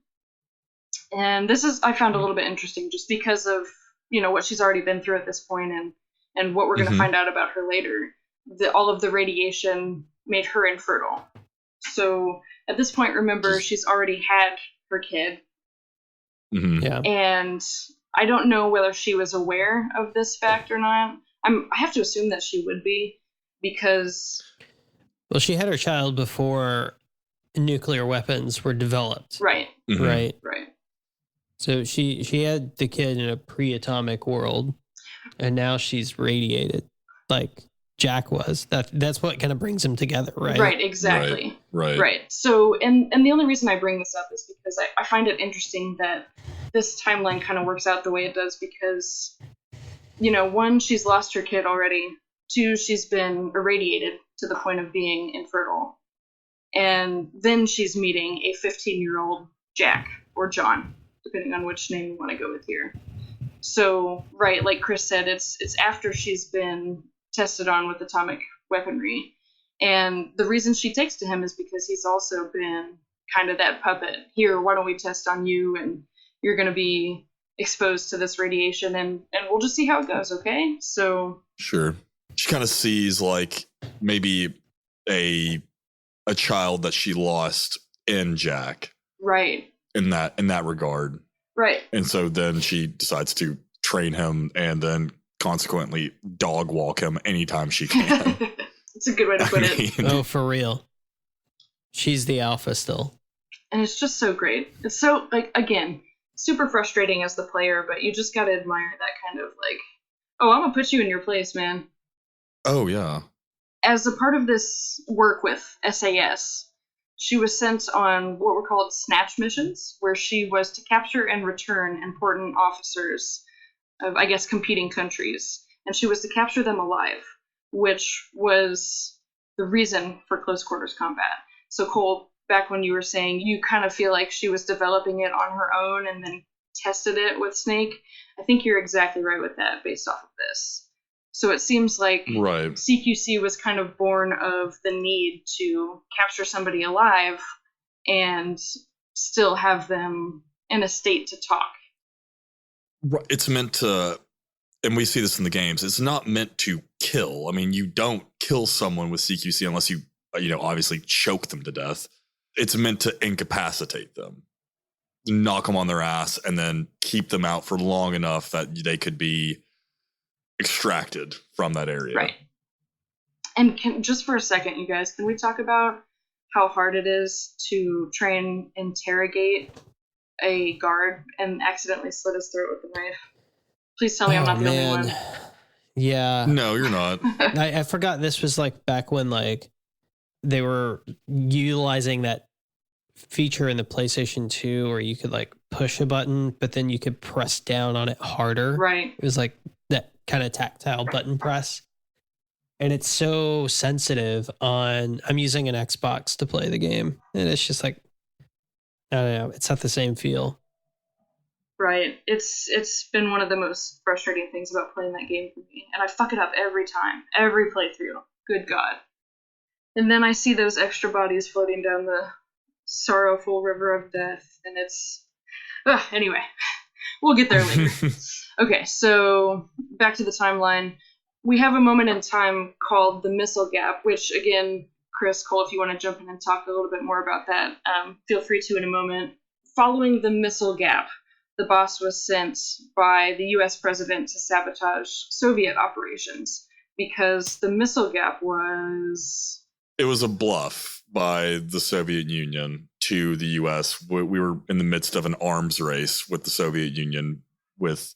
And this is, I found a little bit interesting just because of, what she's already been through at this point and what we're going to find out about her later. All of the radiation made her infertile. So at this point, remember, she's already had her kid. Yeah. And I don't know whether she was aware of this fact or not. I have to assume that she would be, because... Well, she had her child before nuclear weapons were developed. Right. Right. Right. So she had the kid in a pre-atomic world, and now she's radiated like Jack was. That's what kind of brings them together, right? Right, exactly. Right. So, and the only reason I bring this up is because I find it interesting that this timeline kind of works out the way it does because, one, she's lost her kid already. Two, she's been irradiated to the point of being infertile. And then she's meeting a 15-year-old Jack, or John, depending on which name you want to go with here. So, right, like Chris said, it's after she's been tested on with atomic weaponry. And the reason she takes to him is because he's also been kind of that puppet. Here, why don't we test on you, and you're going to be exposed to this radiation, and we'll just see how it goes, okay? So... Sure. She kind of sees, maybe a child that she lost in Jack. Right. In that regard. Right. And so then she decides to train him and then consequently dog walk him anytime she can. It's a good way to put it. Oh, for real. She's the alpha still. And it's just so great. It's so, again, super frustrating as the player, but you just gotta admire that kind of, oh, I'm gonna put you in your place, man. Oh, yeah. As a part of this work with SAS, she was sent on what were called snatch missions, where she was to capture and return important officers of, I guess, competing countries. And she was to capture them alive, which was the reason for close quarters combat. So Cole, back when you were saying you kind of feel like she was developing it on her own and then tested it with Snake, I think you're exactly right with that based off of this. So it seems like CQC was kind of born of the need to capture somebody alive and still have them in a state to talk. It's meant to, and we see this in the games, it's not meant to kill. I mean, you don't kill someone with CQC unless you obviously choke them to death. It's meant to incapacitate them, knock them on their ass, and then keep them out for long enough that they could be extracted from that area. Right. And just for a second, you guys, can we talk about how hard it is to try and interrogate a guard and accidentally slit his throat with a knife? Please tell me I'm not the only one. Yeah. No, you're not. I forgot this was like back when like they were utilizing that feature in the PlayStation 2 where you could like push a button, but then you could press down on it harder. Right. It was like that kind of tactile button press. And it's so sensitive on, I'm using an Xbox to play the game. And it's just like, I don't know, it's not the same feel. Right. It's been one of the most frustrating things about playing that game for me. And I fuck it up every time, every playthrough. Good God. And then I see those extra bodies floating down the sorrowful river of death. And it's... anyway, we'll get there later. Okay, so back to the timeline. We have a moment in time called the Missile Gap, which, again, Chris, Cole, if you want to jump in and talk a little bit more about that, feel free to in a moment. Following the Missile Gap, the boss was sent by the U.S. president to sabotage Soviet operations because the Missile Gap was... It was a bluff by the Soviet Union to the U.S. We were in the midst of an arms race with the Soviet Union with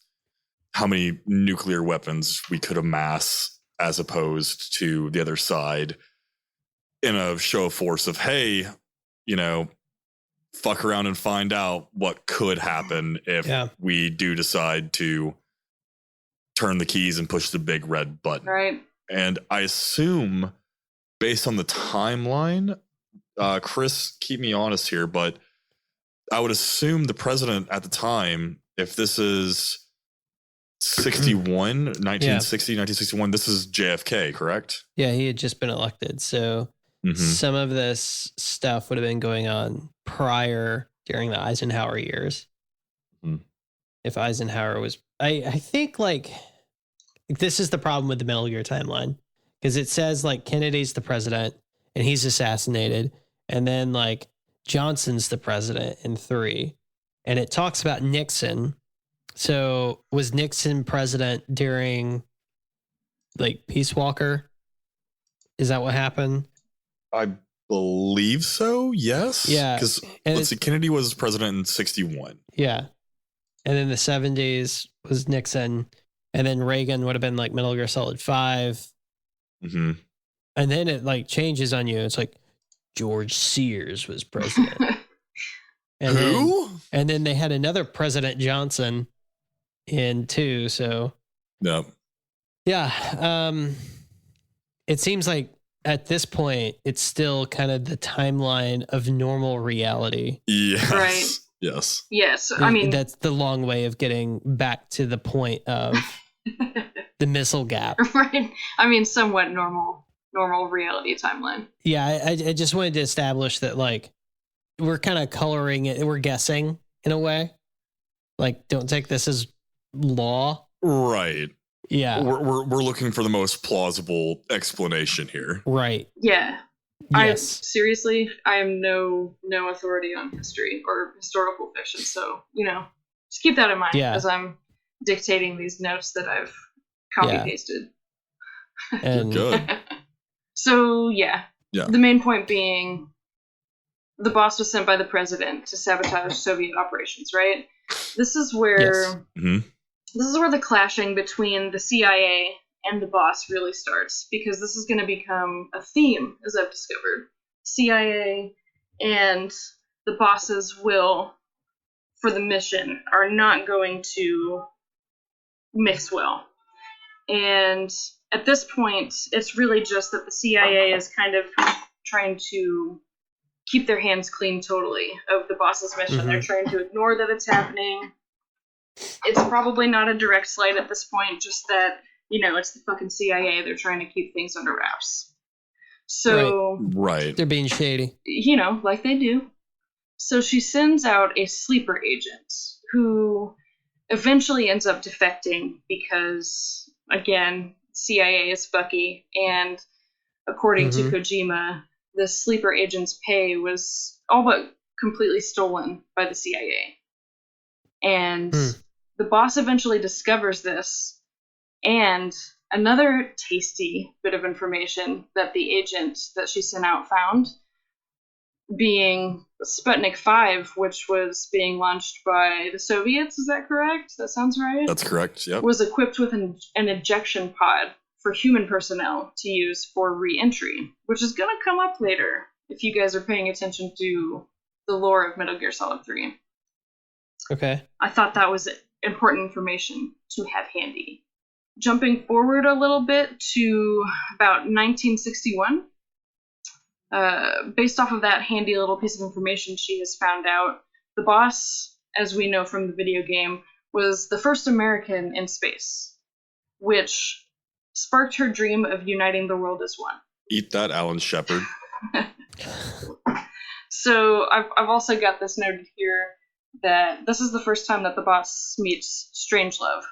how many nuclear weapons we could amass as opposed to the other side in a show of force of, hey, fuck around and find out what could happen if we do decide to turn the keys and push the big red button. Right. And I assume, based on the timeline, Chris, keep me honest here, but I would assume the president at the time, if this is 1961, this is JFK, correct? Yeah, he had just been elected. So some of this stuff would have been going on prior during the Eisenhower years. If Eisenhower was, I think like this is the problem with the Metal Gear timeline, because it says like Kennedy's the president and he's assassinated. And then like Johnson's the president in 3. And it talks about Nixon. So was Nixon president during like Peace Walker? Is that what happened? I believe so. Yes. Yeah. Because let's see, Kennedy was president in 61. Yeah. And then the 70s was Nixon. And then Reagan would have been like Metal Gear Solid 5. Mm-hmm. And then it like changes on you. It's like George Sears was president. And who? And then they had another President Johnson in 2. So Yep. Yeah. It seems like at this point, it's still kind of the timeline of normal reality. Yes. Right. Yes. Yes. I mean, that's the long way of getting back to the point of the missile gap. Right. I mean, somewhat normal reality timeline. Yeah. I just wanted to establish that, like, we're kind of coloring it. We're guessing in a way. Like, don't take this as law. Right. Yeah. We're looking for the most plausible explanation here. Right. Yeah. Yes. Seriously, I am no authority on history or historical fiction, so, just keep that in mind as I'm dictating these notes that I've copy-pasted. And good. So, the main point being the boss was sent by the president to sabotage Soviet operations, right? This is where this is where the clashing between the CIA and the boss really starts, because this is going to become a theme, as I've discovered. CIA and the bosses will, for the mission, are not going to mix well. And at this point, it's really just that the CIA is kind of trying to keep their hands clean totally of the boss's mission. Mm-hmm. They're trying to ignore that it's happening. It's probably not a direct slight at this point, just that, it's the fucking CIA. They're trying to keep things under wraps. So, Right. They're being shady. Like they do. So she sends out a sleeper agent who eventually ends up defecting because, again, CIA is fucky, and according to Kojima, the sleeper agent's pay was all but completely stolen by the CIA. And the boss eventually discovers this, and another tasty bit of information that the agent that she sent out found, being Sputnik 5, which was being launched by the Soviets. Is that correct? That sounds right? That's correct, yep. Was equipped with an ejection pod for human personnel to use for re-entry, which is going to come up later if you guys are paying attention to the lore of Metal Gear Solid 3. Okay. I thought that was important information to have handy. Jumping forward a little bit to about 1961, based off of that handy little piece of information she has found out, the boss, as we know from the video game, was the first American in space, which sparked her dream of uniting the world as one. Eat that, Alan Shepard. So I've also got this noted here that this is the first time that the boss meets Strangelove.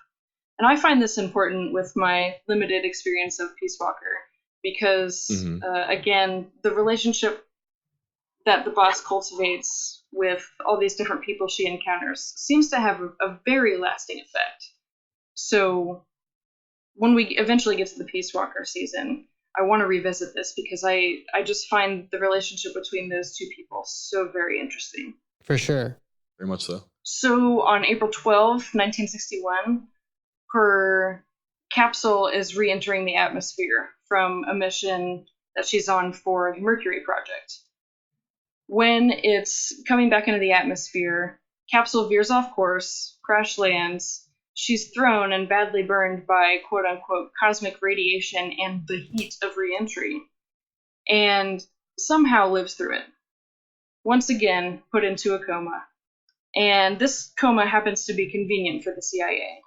And I find this important with my limited experience of Peace Walker because, again, the relationship that the boss cultivates with all these different people she encounters seems to have a very lasting effect. So when we eventually get to the Peace Walker season, I want to revisit this because I just find the relationship between those two people so very interesting. For sure. Very much so. So on April 12th, 1961, her capsule is re-entering the atmosphere from a mission that she's on for the Mercury project. When it's coming back into the atmosphere, capsule veers off course, crash lands. She's thrown and badly burned by quote-unquote cosmic radiation and the heat of re-entry, and somehow lives through it. Once again, put into a coma. And this coma happens to be convenient for the CIA,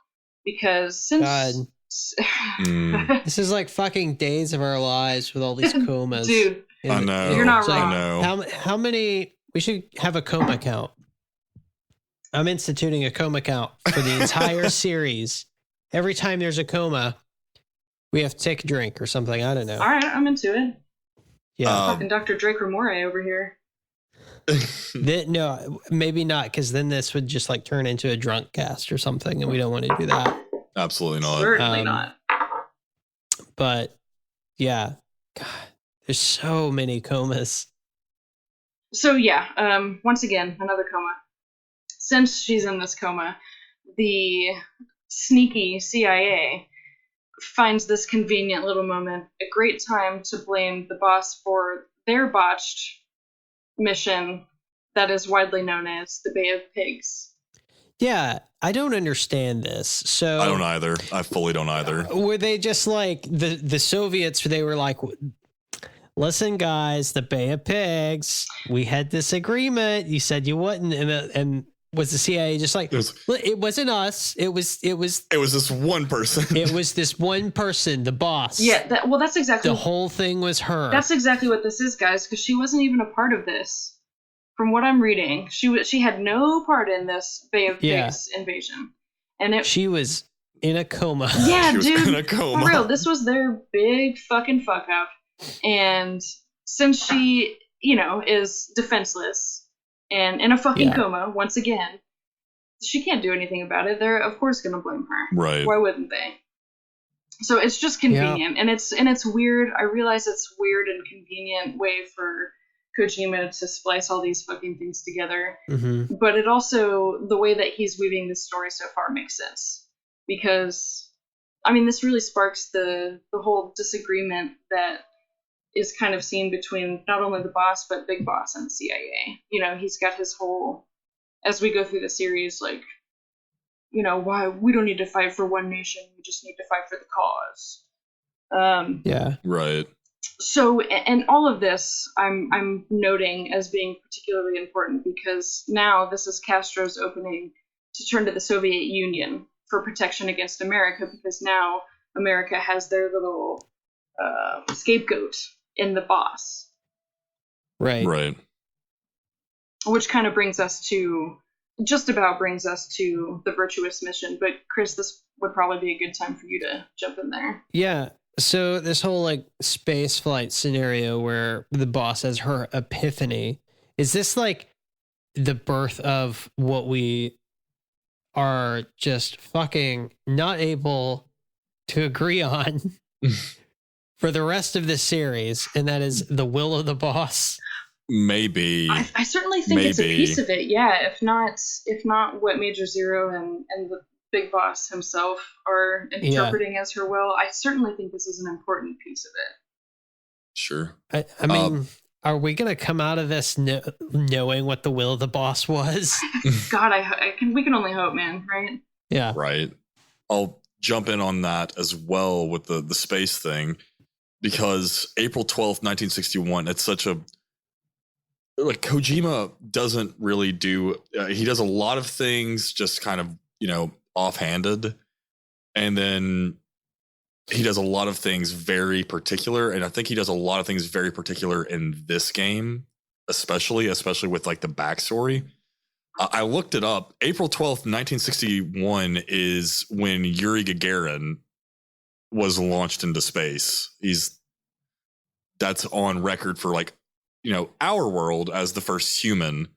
because since... God. This is like fucking Days of Our Lives with all these comas. Dude, I know. You're not wrong. I know. How many... We should have a coma count. I'm instituting a coma count for the entire series. Every time there's a coma, we have to take a drink or something. I don't know. All right, I'm into it. Yeah. Fucking Dr. Drake Ramore over here. No, maybe not, because then this would just like turn into a drunk cast or something, and we don't want to do that. Absolutely not. Certainly not. But yeah, God, there's so many comas. So yeah, once again, another coma. Since she's in this coma, the sneaky CIA finds this convenient little moment a great time to blame the boss for their botched mission that is widely known as the Bay of Pigs. Yeah, I don't understand this. So I don't either. I fully don't either. Were they just like the Soviets? They were like, listen, guys, the Bay of Pigs, we had this agreement. You said you wouldn't, and was the CIA just like, it wasn't us. It was this one person. It was this one person, the boss. Yeah, that's exactly... The whole thing was her. That's exactly what this is, guys, because she wasn't even a part of this. From what I'm reading, she had no part in this Bay of Pigs invasion. And she was in a coma. Yeah, she was dude, in a coma. For real, this was their big fucking fuck up. And since she, is defenseless and in a fucking coma, once again, she can't do anything about it. They're, of course, going to blame her. Right. Why wouldn't they? So it's just convenient. And it's weird. I realize it's weird and convenient way for Kojima to splice all these fucking things together. Mm-hmm. But it also, the way that he's weaving this story so far makes sense. Because, this really sparks the whole disagreement that is kind of seen between not only the boss, but Big Boss and the CIA. You know, he's got his whole, as we go through the series, like, you know, why we don't need to fight for one nation, we just need to fight for the cause. Yeah. Right. So, and all of this I'm noting as being particularly important because now this is Castro's opening to turn to the Soviet Union for protection against America, because now America has their little scapegoat in the boss. Right. Right. Which kind of brings us to the virtuous mission. But Chris, this would probably be a good time for you to jump in there. Yeah. So this whole like space flight scenario where the boss has her epiphany, is this like the birth of what we are just fucking not able to agree on for the rest of this series, and that is the will of the boss? Maybe. I certainly think it's a piece of it, yeah. If not what Major Zero and the Big Boss himself are interpreting as her will, I certainly think this is an important piece of it. Sure. I mean, are we going to come out of this knowing what the will of the boss was? God, we can only hope, man, right? Yeah. Right. I'll jump in on that as well with the space thing, because April 12th, 1961, it's such a, like, Kojima doesn't really do, he does a lot of things just kind of, you know, offhanded, and then he does a lot of things very particular, and I think he does a lot of things very particular in this game, especially with like the backstory. I looked it up. April 12th, 1961 is when Yuri Gagarin was launched into space. That's on record for, like, you know, our world as the first human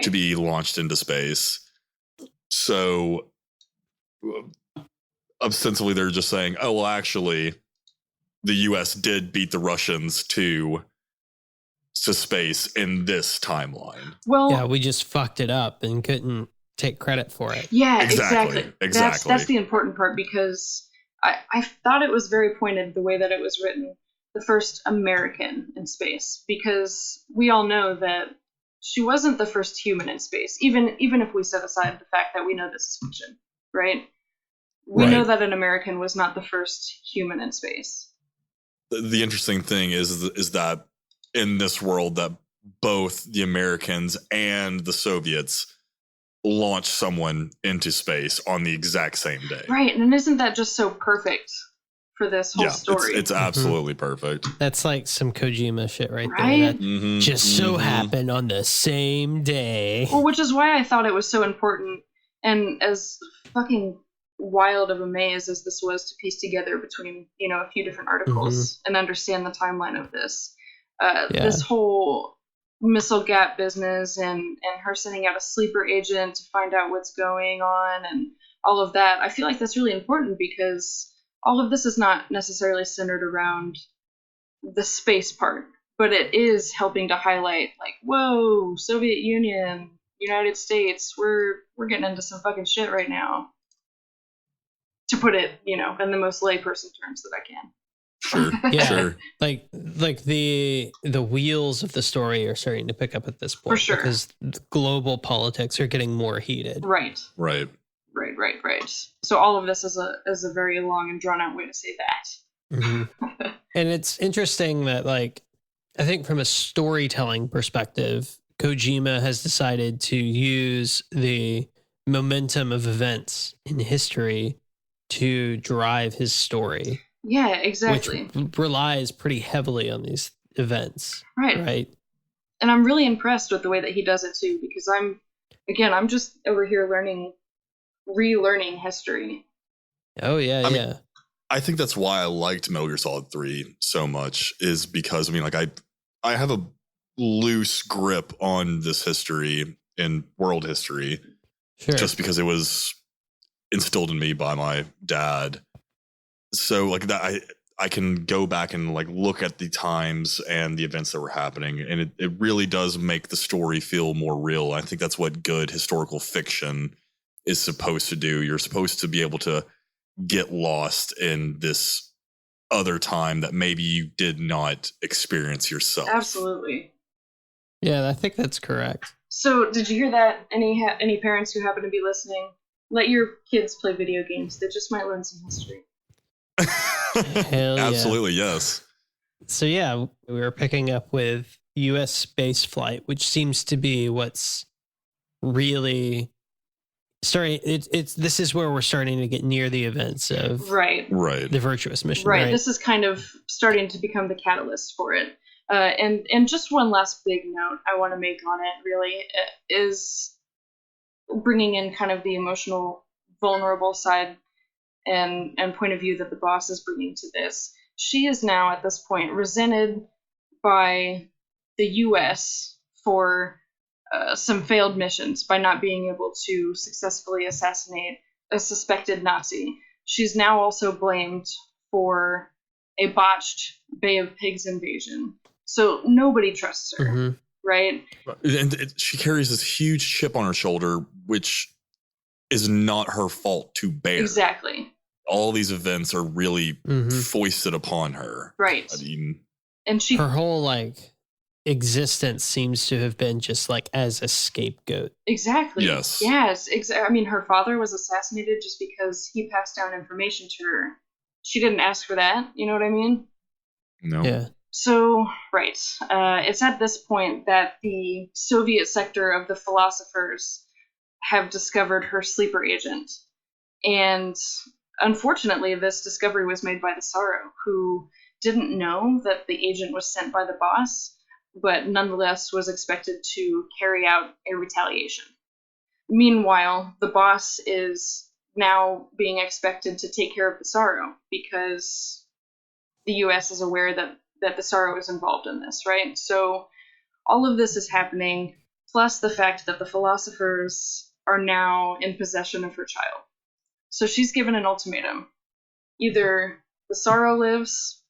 to be launched into space. So ostensibly they're just saying, oh, well, actually the US did beat the Russians to space in this timemeline. Well, yeah, we just fucked it up and couldn't take credit for it. Yeah, exactly. That's the important part, because I thought it was very pointed the way that it was written, the first American in space, because we all know that she wasn't the first human in space, even if we set aside the fact that we know this is fiction, right? We know that an American was not the first human in space. The interesting thing is that in this world that both the Americans and the Soviets launched someone into space on the exact same day. Right, and isn't that just so perfect for this whole story? It's absolutely perfect. That's like some Kojima shit right there. That just so happened on the same day. Well, which is why I thought it was so important, and as fucking wild of a maze as this was to piece together between, you know, a few different articles and understand the timeline of this. This whole missile gap business and her sending out a sleeper agent to find out what's going on and all of that. I feel like that's really important because all of this is not necessarily centered around the space part, but it is helping to highlight, like, whoa, Soviet Union, United States, we're getting into some fucking shit right now. To put it, you know, in the most layperson terms that I can. Sure. Yeah. Sure. Like the wheels of the story are starting to pick up at this point. For sure. Because global politics are getting more heated. Right. Right. So all of this is a very long and drawn out way to say that. Mm-hmm. And it's interesting that, like, I think from a storytelling perspective, Kojima has decided to use the momentum of events in history to drive his story. Yeah, exactly. Which relies pretty heavily on these events. Right. And I'm really impressed with the way that he does it too, because I'm just over here relearning history. Oh yeah, I mean, I think that's why I liked Metal Gear Solid 3 so much, is because, I mean, like, I have a loose grip on this history and world history. Sure. Just because it was instilled in me by my dad. So, like, that I can go back and, like, look at the times and the events that were happening, and it really does make the story feel more real. I think that's what good historical fiction is supposed to do. You're supposed to be able to get lost in this other time that maybe you did not experience yourself. Absolutely. Yeah, I think that's correct. So, did you hear that? Any parents who happen to be listening, let your kids play video games. They just might learn some history. Hell yeah. Absolutely, yes. So yeah, we were picking up with U.S. space flight, which seems to be what's really starting. This is where we're starting to get near the events of Right. the Virtuous mission. Right. This is kind of starting to become the catalyst for it. And just one last big note I want to make on it really is bringing in kind of the emotional, vulnerable side and point of view that the boss is bringing to this. She is now at this point resented by the U.S. for some failed missions by not being able to successfully assassinate a suspected Nazi. She's now also blamed for a botched Bay of Pigs invasion. So nobody trusts her, right? And she carries this huge chip on her shoulder, which is not her fault to bear. Exactly. All these events are really foisted upon her. Right. I mean, and her whole existence seems to have been just as a scapegoat. Exactly. Yes. Yes. I mean, her father was assassinated just because he passed down information to her. She didn't ask for that. You know what I mean? No. Yeah. So, right. It's at this point that the Soviet sector of the philosophers have discovered her sleeper agent. And unfortunately, this discovery was made by the Sorrow, who didn't know that the agent was sent by the boss, but nonetheless was expected to carry out a retaliation. Meanwhile, the boss is now being expected to take care of the Sorrow because the U.S. is aware that the Sorrow is involved in this, right? So all of this is happening, plus the fact that the philosophers are now in possession of her child. So she's given an ultimatum. Either the Sorrow lives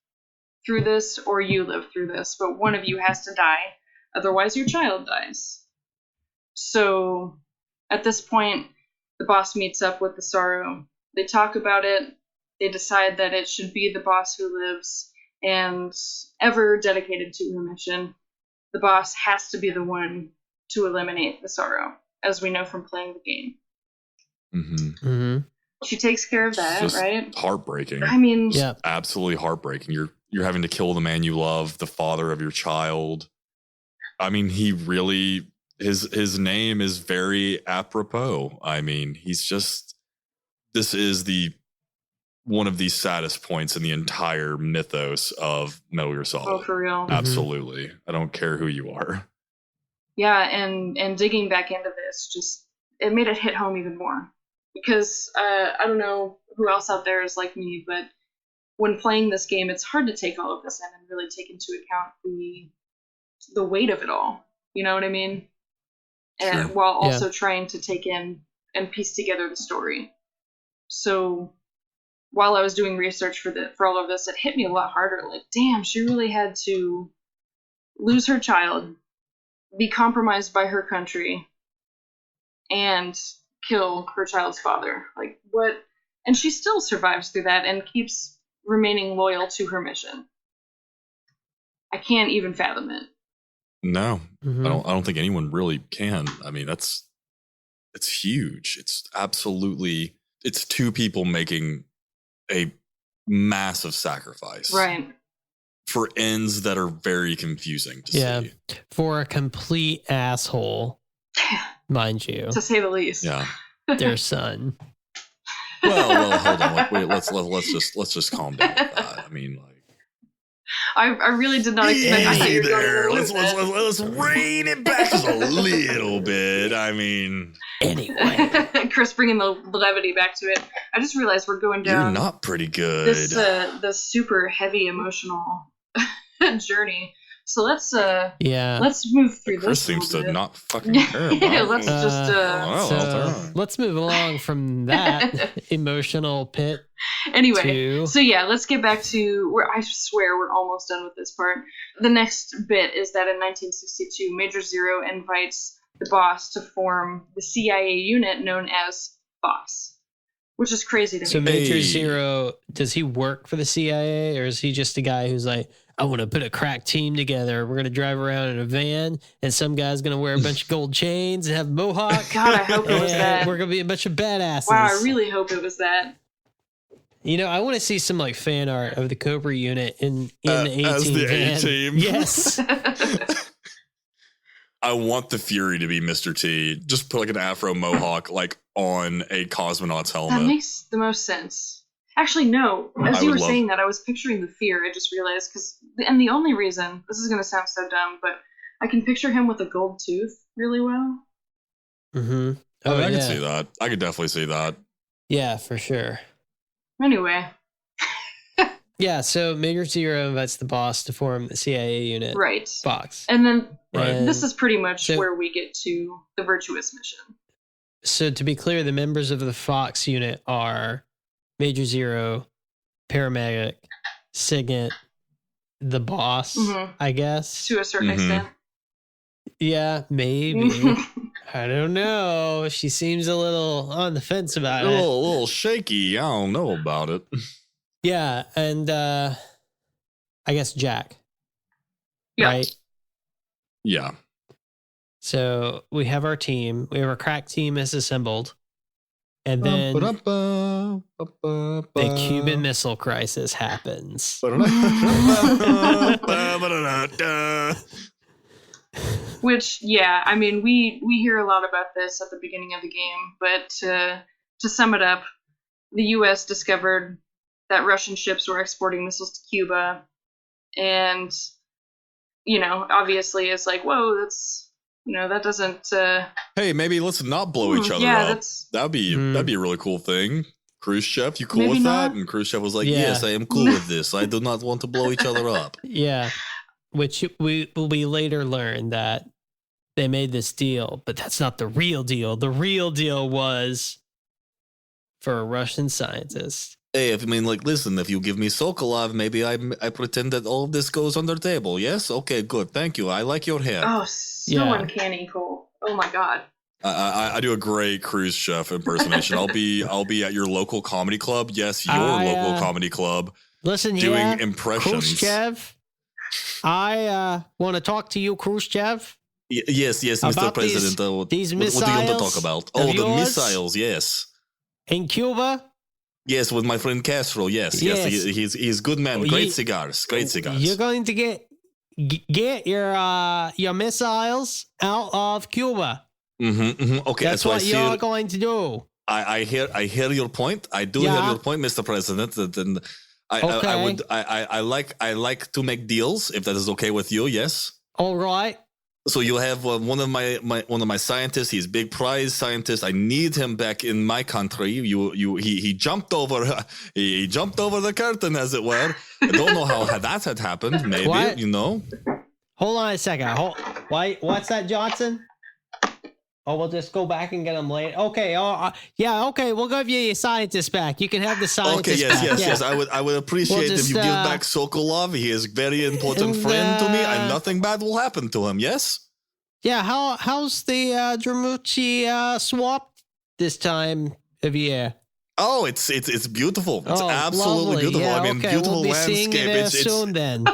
through this or you live through this, but one of you has to die, otherwise your child dies. So at this point, the boss meets up with the Sorrow. They talk about it. They decide that it should be the boss who lives, and ever dedicated to her mission, the boss has to be the one to eliminate the Sorrow, as we know from playing the game. She takes care of that, just right? Heartbreaking. I mean, just absolutely heartbreaking. You're having to kill the man you love, the father of your child. I mean, he really his name is very apropos. I mean, this is one of the saddest points in the entire mythos of Metal Gear Solid. Oh, for real. Absolutely. I don't care who you are. Yeah, and digging back into this, it made it hit home even more. Because I don't know who else out there is like me, but when playing this game, it's hard to take all of this in and really take into account the weight of it all. You know what I mean? And Sure. while also trying to take in and piece together the story. So while I was doing research for all of this, it hit me a lot harder. Like, damn, she really had to lose her child, be compromised by her country, and kill her child's father. Like, what? And she still survives through that and keeps remaining loyal to her mission. I can't even fathom it. No, I don't think anyone really can. I mean, it's huge. It's two people making a massive sacrifice. Right. For ends that are very confusing to see. For a complete asshole, mind you. To say the least. Yeah. Their son. Well, hold on. Wait, let's just calm down with that. I mean, I really did not expect. I thought you were there. going to Let's rein it back just a little bit. I mean, anyway, Chris bringing the levity back to it. I just realized we're going down. You're not pretty good. This super heavy emotional journey. So let's move through Chris this. seems to bit. not fucking care about Let's just let's move along from that emotional pit. Anyway, let's get back to where I swear we're almost done with this part. The next bit is that in 1962, Major Zero invites the boss to form the CIA unit known as Boss. which is crazy to So me. Major Zero, does he work for the CIA, or is he just a guy who's like, I want to put a crack team together. We're going to drive around in a van, and some guy's going to wear a bunch of gold chains and have a mohawk. God, I hope it was and that. We're going to be a bunch of badasses. Wow, I really hope it was that. You know, I want to see some like fan art of the Cobra unit in the A-Team as the van. A-Team. Yes. I want the Fury to be Mr. T. Just put like an afro mohawk like on a cosmonaut's helmet. That makes the most sense. Actually, no. As you were saying that, I was picturing the Fear. I just realized and the only reason, this is going to sound so dumb, but I can picture him with a gold tooth really well. Mm-hmm. Oh, I can see that. I could definitely see that. Yeah, for sure. Anyway. Yeah, so Major Zero invites the boss to form the CIA unit. Right. Fox. And then Right. this is pretty much where we get to the Virtuous mission. So to be clear, the members of the Fox unit are Major Zero, Paramedic, Signet, the boss, I guess. To a certain extent. Yeah, maybe. I don't know. She seems a little on the fence about it. A little shaky. I don't know about it. Yeah, and I guess Jack. Yeah. Right? Yeah. So we have our team. We have our crack team is assembled. And then the Cuban Missile Crisis happens. Which, yeah, I mean, we hear a lot about this at the beginning of the game, but to sum it up, the U.S. discovered that Russian ships were exporting missiles to Cuba, and, you know, obviously it's like, whoa, that's, you know, that doesn't... hey, maybe let's not blow each other up. That'd be a really cool thing. Khrushchev, you cool Maybe with not. that? And Khrushchev was like, yes, I am cool with this. I do not want to blow each other up. Yeah. Which we later learn that they made this deal, but that's not the real deal. The real deal was for a Russian scientist. Hey, I mean, like, listen, if you give me Sokolov, maybe I pretend that all of this goes on the table. Yes? Okay, good. Thank you. I like your hair. Oh, so uncanny cool. Oh my God. I do a great Khrushchev impersonation. I'll be at your local comedy club. Yes, your local comedy club. Listen, doing impressions. Khrushchev, I want to talk to you, Khrushchev. Yes, Mr. President. These missiles. What do you want to talk about? Oh, the missiles. Yes. In Cuba. Yes, with my friend Castro. Yes. He's good man. Great cigars. You're going to get your missiles out of Cuba. Okay, that's what you're going to do. I hear your point. I do hear your point, Mr. President. And I like to make deals if that is okay with you. Yes. All right. So you have one of my scientists. He's a big prize scientist. I need him back in my country. He jumped over the curtain, as it were. I don't know how that had happened. Maybe what? You know. Hold on a second. What's that, Johnson? Oh, we'll just go back and get him later. Okay. Okay. We'll give you your scientist back. You can have the scientist back. Yes. I would appreciate if you give back Sokolov. He is a very important friend to me, and nothing bad will happen to him. Yes. Yeah. How's the Dramucci swap this time of year? Oh, it's beautiful. It's absolutely beautiful. Yeah, I mean, beautiful we'll be landscape. Seeing it soon then.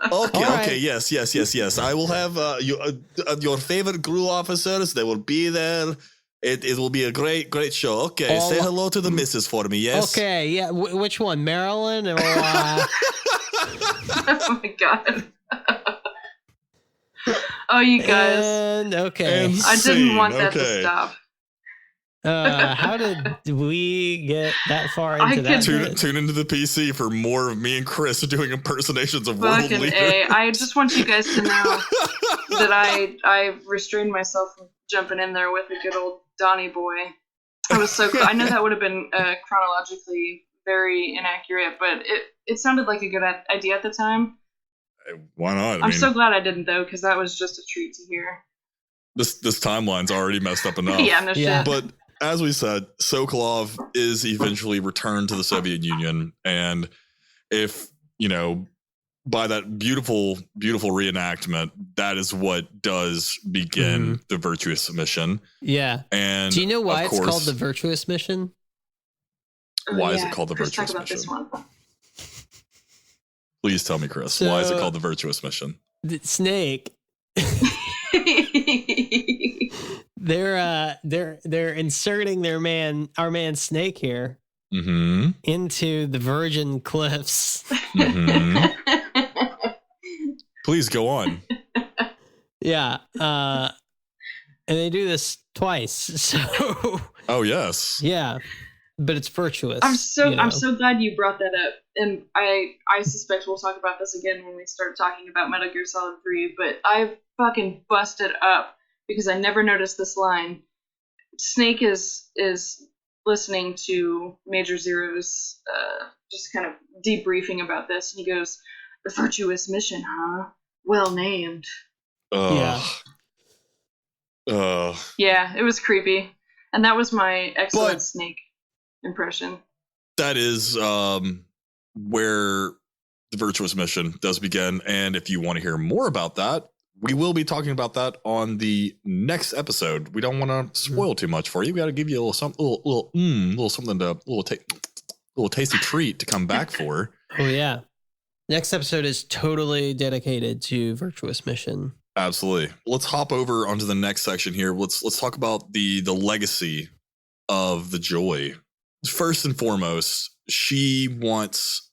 Okay, yes. I will have your favorite crew officers. They will be there. It will be a great show. Okay, say hello to the missus for me, yes? Okay, yeah. Which one, Marilyn or... Oh my God. Oh, you guys. Okay. I didn't want that to stop. How did we get that far into that? Tune into the PC for more of me and Chris doing impersonations of world leaders. I just want you guys to know that I restrained myself from jumping in there with a good old Donnie boy. I was so cool. I know that would have been chronologically very inaccurate, but it sounded like a good idea at the time. Why not? I'm so glad I didn't, though, because that was just a treat to hear. This timeline's already messed up enough. Shit. But as we said, Sokolov is eventually returned to the Soviet Union. And if, by that beautiful, beautiful reenactment, that is what does begin the Virtuous Mission. Yeah. And do you know why it's called the Virtuous Mission? Why is it called the Chris, Virtuous talk about Mission? This one. Please tell me, Chris. So, why is it called the Virtuous Mission? The Snake. They're inserting our man Snake here into the Virgin Cliffs. Please go on. Yeah. And they do this twice. So Oh yes. yeah. But it's virtuous. I'm so glad you brought that up. And I suspect we'll talk about this again when we start talking about Metal Gear Solid 3, but I've fucking busted up because I never noticed this line. Snake is listening to Major Zero's just kind of debriefing about this, and he goes, "The virtuous mission, huh? Well named." Yeah. Yeah, it was creepy. And that was my excellent Snake impression. That is where the Virtuous Mission does begin. And if you want to hear more about that, we will be talking about that on the next episode. We don't want to spoil too much for you. We got to give you a little something to little tasty treat to come back for. Oh yeah. Next episode is totally dedicated to Virtuous Mission. Absolutely. Let's hop over onto the next section here. Let's talk about the legacy of the Joy. First and foremost, she wants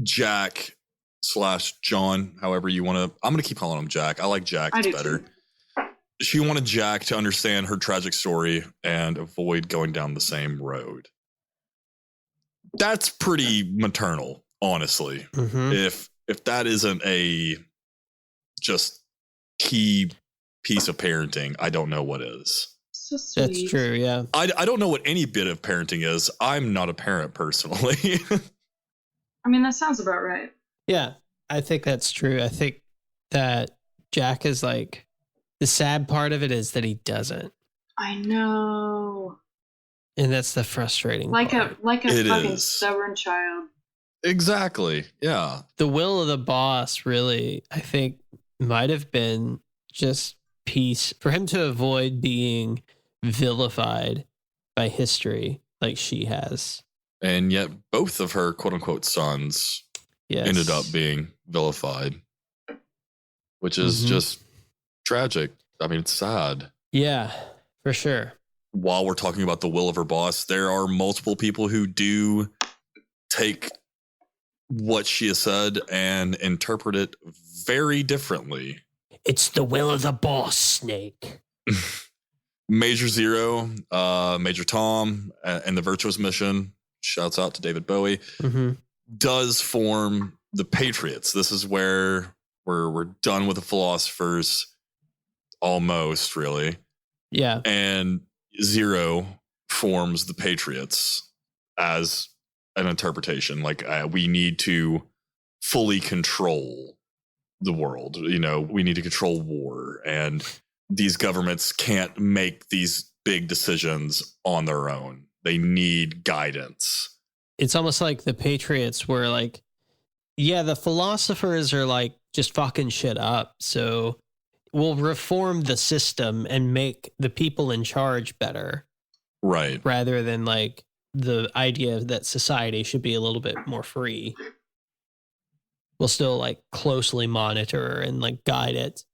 Jack / John, however you want to. I'm going to keep calling him Jack. I like Jack. It's better. Too. She wanted Jack to understand her tragic story and avoid going down the same road. That's pretty maternal, honestly. If that isn't a just key piece of parenting, I don't know what is. So sweet. That's true, yeah. I don't know what any bit of parenting is. I'm not a parent personally. I mean, that sounds about right. Yeah, I think that's true. I think that Jack is like, the sad part of it is that he doesn't. I know. And that's the frustrating part. Like a It fucking is. stubborn child. Exactly. Yeah. The will of the boss really, I think, might have been just peace for him to avoid being vilified by history like she has. And yet both of her quote unquote sons ended up being vilified, which is just tragic. I mean, it's sad. Yeah, for sure. While we're talking about the will of her boss, there are multiple people who do take what she has said and interpret it very differently. It's the will of the boss, Snake. Major Zero, Major Tom, and the Virtuous Mission, shouts out to David Bowie, does form the Patriots. This is where we're done with the philosophers, almost, really. Yeah. And Zero forms the Patriots as an interpretation. Like, we need to fully control the world. You know, we need to control war, and these governments can't make these big decisions on their own. They need guidance. It's almost like the Patriots were like, yeah, the philosophers are like just fucking shit up. So we'll reform the system and make the people in charge better. Right. Rather than like the idea that society should be a little bit more free. We'll still like closely monitor and like guide it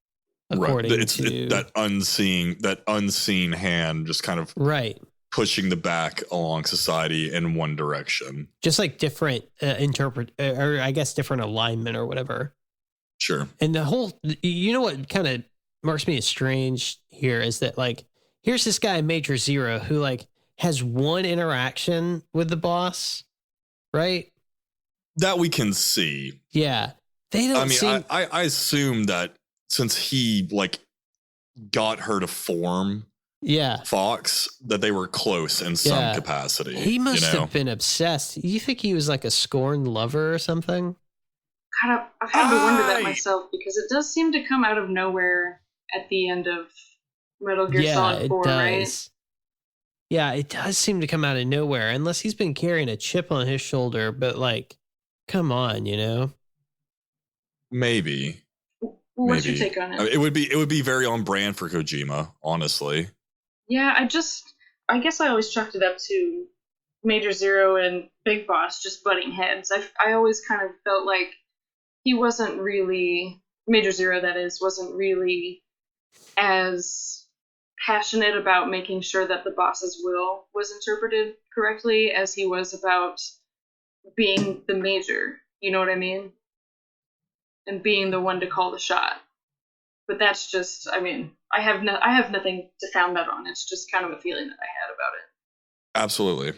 according to that unseen hand just kind of pushing the back along society in one direction. Just like different or I guess different alignment or whatever. Sure. And the whole, you know what kind of marks me as strange here is that like, here's this guy, Major Zero, who like has one interaction with the boss, right? That we can see. Yeah. They don't seem... I assume that since he like got her to form Fox, that they were close in some capacity. He must have been obsessed. You think he was like a scorned lover or something? God, I've had to wonder that myself, because it does seem to come out of nowhere at the end of Metal Gear Solid 4, right? Yeah, it does seem to come out of nowhere, unless he's been carrying a chip on his shoulder, but like, come on, you know? Maybe. What's your take on it? It would be very on brand for Kojima, honestly. Yeah, I guess I always chalked it up to Major Zero and Big Boss just butting heads. I always kind of felt like he wasn't really, Major Zero that is, wasn't really as passionate about making sure that the boss's will was interpreted correctly as he was about being the major. You know what I mean? And being the one to call the shot. But that's just, I mean, I have nothing to found that on. It's just kind of a feeling that I had about it. Absolutely.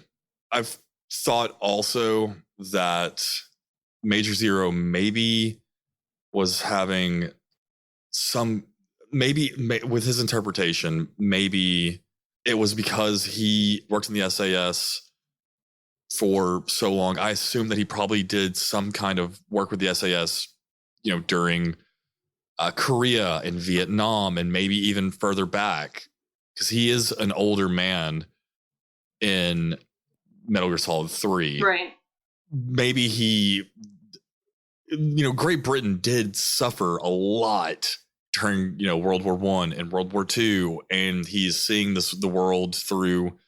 I've thought also that Major Zero maybe was having some, maybe with his interpretation, maybe it was because he worked in the SAS for so long. I assume that he probably did some kind of work with the SAS, during Korea and Vietnam, and maybe even further back, because he is an older man in Metal Gear Solid 3. Right. Maybe he, Great Britain did suffer a lot during, World War I and World War II, and he's seeing the world through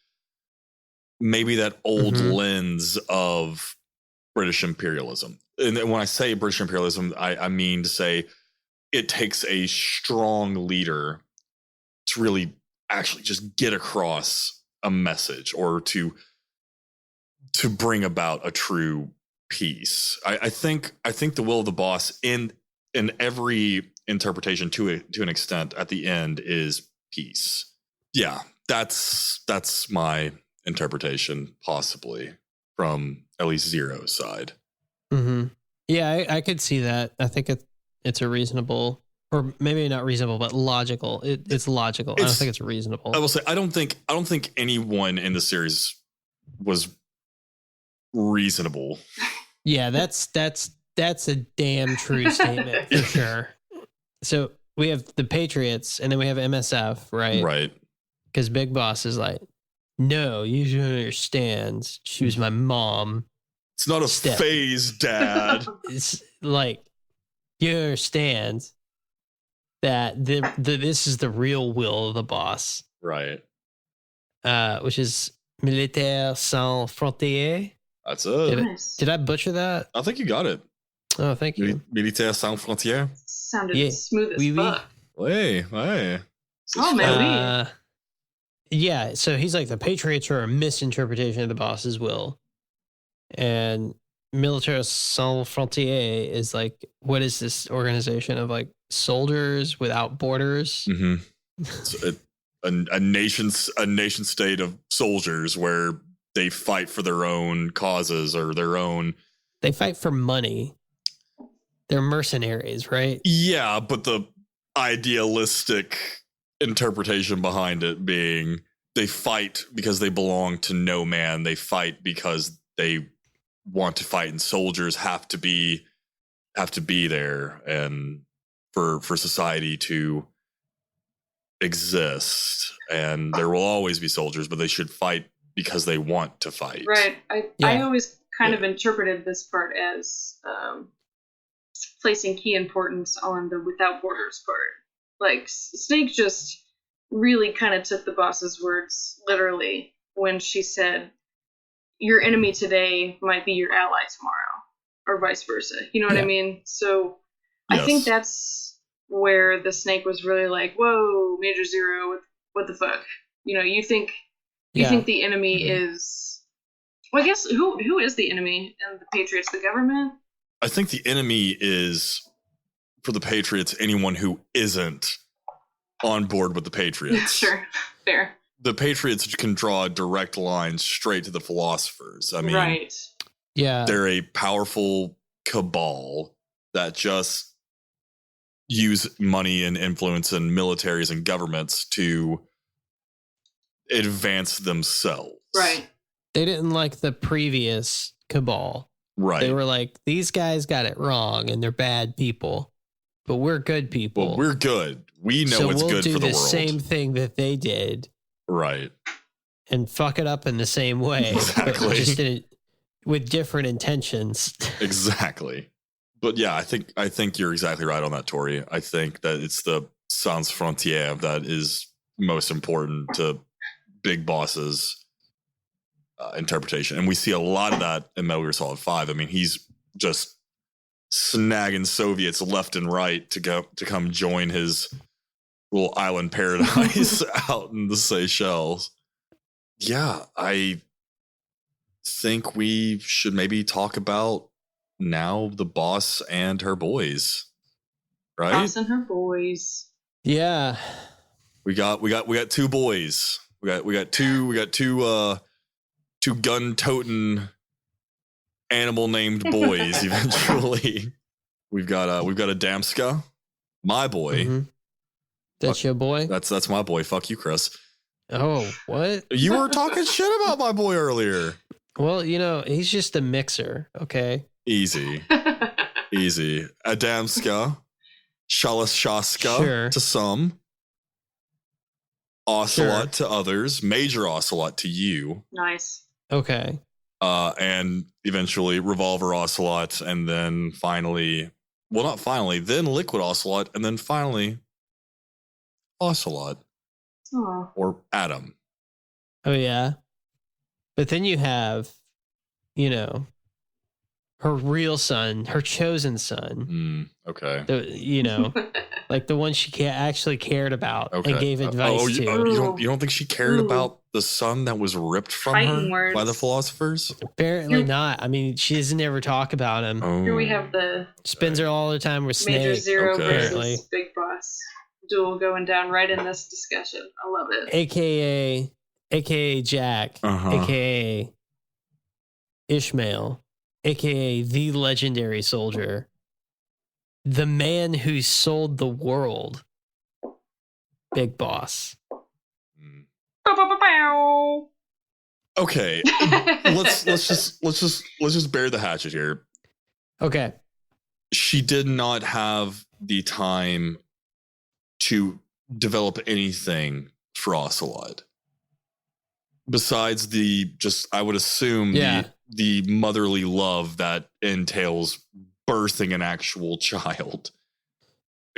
maybe that old lens of British imperialism. And when I say British imperialism, I mean to say it takes a strong leader to really actually just get across a message or to bring about a true peace. I think the will of the boss in every interpretation to an extent at the end is peace. Yeah, that's my interpretation, possibly from at least Zero's side. Mm-hmm. Yeah, I could see that. I think it's a reasonable, or maybe not reasonable, but logical. It's logical. I don't think it's reasonable. I will say I don't think anyone in the series was reasonable. Yeah, that's a damn true statement for sure. So we have the Patriots, and then we have MSF, right? Right. Because Big Boss is like, no, you don't understand. She was my mom. It's not a phase, Dad. It's like, you understand that this is the real will of the boss. Right. Which is Militaire Sans Frontières. That's it. Did I butcher that? I think you got it. Oh, thank you. Militaire Sans Frontières. Sounded smooth as fuck. Hey. Oh, man. Yeah, so he's like, the Patriots are a misinterpretation of the boss's will. And Militaire Sans Frontières is like, what is this organization of like soldiers without borders? Mm-hmm. It's a nation state of soldiers where they fight for their own causes or their own. They fight for money. They're mercenaries, right? Yeah, but the idealistic interpretation behind it being they fight because they belong to no man. They fight because they want to fight, and soldiers have to be there and for society to exist. And there will always be soldiers, but they should fight because they want to fight. Right. I always kind of interpreted this part as placing key importance on the without borders part. Like, Snake just really kind of took the boss's words literally when she said, your enemy today might be your ally tomorrow, or vice versa. You know what I mean? So yes. I think that's where the Snake was really like, whoa, Major Zero, what the fuck? You think the enemy is... Well, I guess, who is the enemy in the Patriots? The government? I think the enemy is, for the Patriots, anyone who isn't on board with the Patriots. Sure, fair. The Patriots can draw a direct line straight to the philosophers. I mean, right. Yeah, they're a powerful cabal that just use money and influence and militaries and governments to advance themselves. Right. They didn't like the previous cabal. Right. They were like, these guys got it wrong and they're bad people, but we're good people. Well, we're good. We know what's good for the world. So we'll do the same thing that they did. Right. And fuck it up in the same way. Exactly. Just with different intentions. Exactly. But yeah, I think you're exactly right on that, Tori. I think that it's the sans frontières that is most important to Big Boss's interpretation. And we see a lot of that in Metal Gear Solid 5. I mean, he's just snagging Soviets left and right to come join his little island paradise out in the Seychelles. Yeah, I think we should maybe talk about now the boss and her boys. Right? Boss and her boys. Yeah. We got two boys. We got two gun-toting animal named boys eventually. We've got a Damska, my boy. Mm-hmm. That's your boy? That's my boy. Fuck you, Chris. Oh, what? You were talking shit about my boy earlier. Well, he's just a mixer, okay? Easy. Adamska, Shalashaska Sure. to some, Ocelot Sure. to others, Major Ocelot to you. Nice. Okay. And eventually Revolver Ocelot, and then finally, well, not finally, then Liquid Ocelot, and then finally Ocelot Oh. or Adam. Oh, yeah. But then you have, her real son, her chosen son. Okay. Like the one she actually cared about and gave advice to. You don't think she cared about the son that was ripped from Fighting her words. by the philosophers? Apparently not. I mean, she doesn't ever talk about him. Here we have the Spends her all the time with Major Snake. Zero Okay. versus Apparently. Big Boss duel going down right in this discussion. I love it. AKA Jack, AKA Ishmael, AKA the legendary soldier, the man who sold the world, Big Boss. Bow, bow, bow, bow. Okay. let's just bury the hatchet here. Okay. She did not have the time to develop anything for Ocelot. Besides I would assume the motherly love that entails birthing an actual child.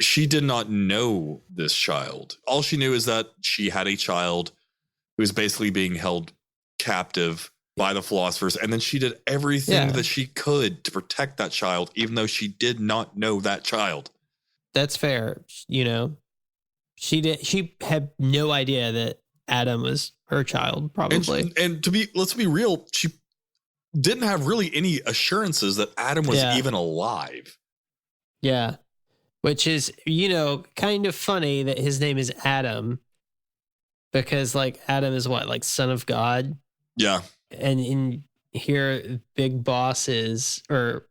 She did not know this child. All she knew is that she had a child who was basically being held captive by the philosophers. And then she did everything that she could to protect that child, even though she did not know that child. That's fair. She had no idea that Adam was her child, probably. And let's be real, she didn't have really any assurances that Adam was even alive. Yeah. Which is, kind of funny that his name is Adam, because Adam is what, son of God? Yeah. And in here, Big Boss the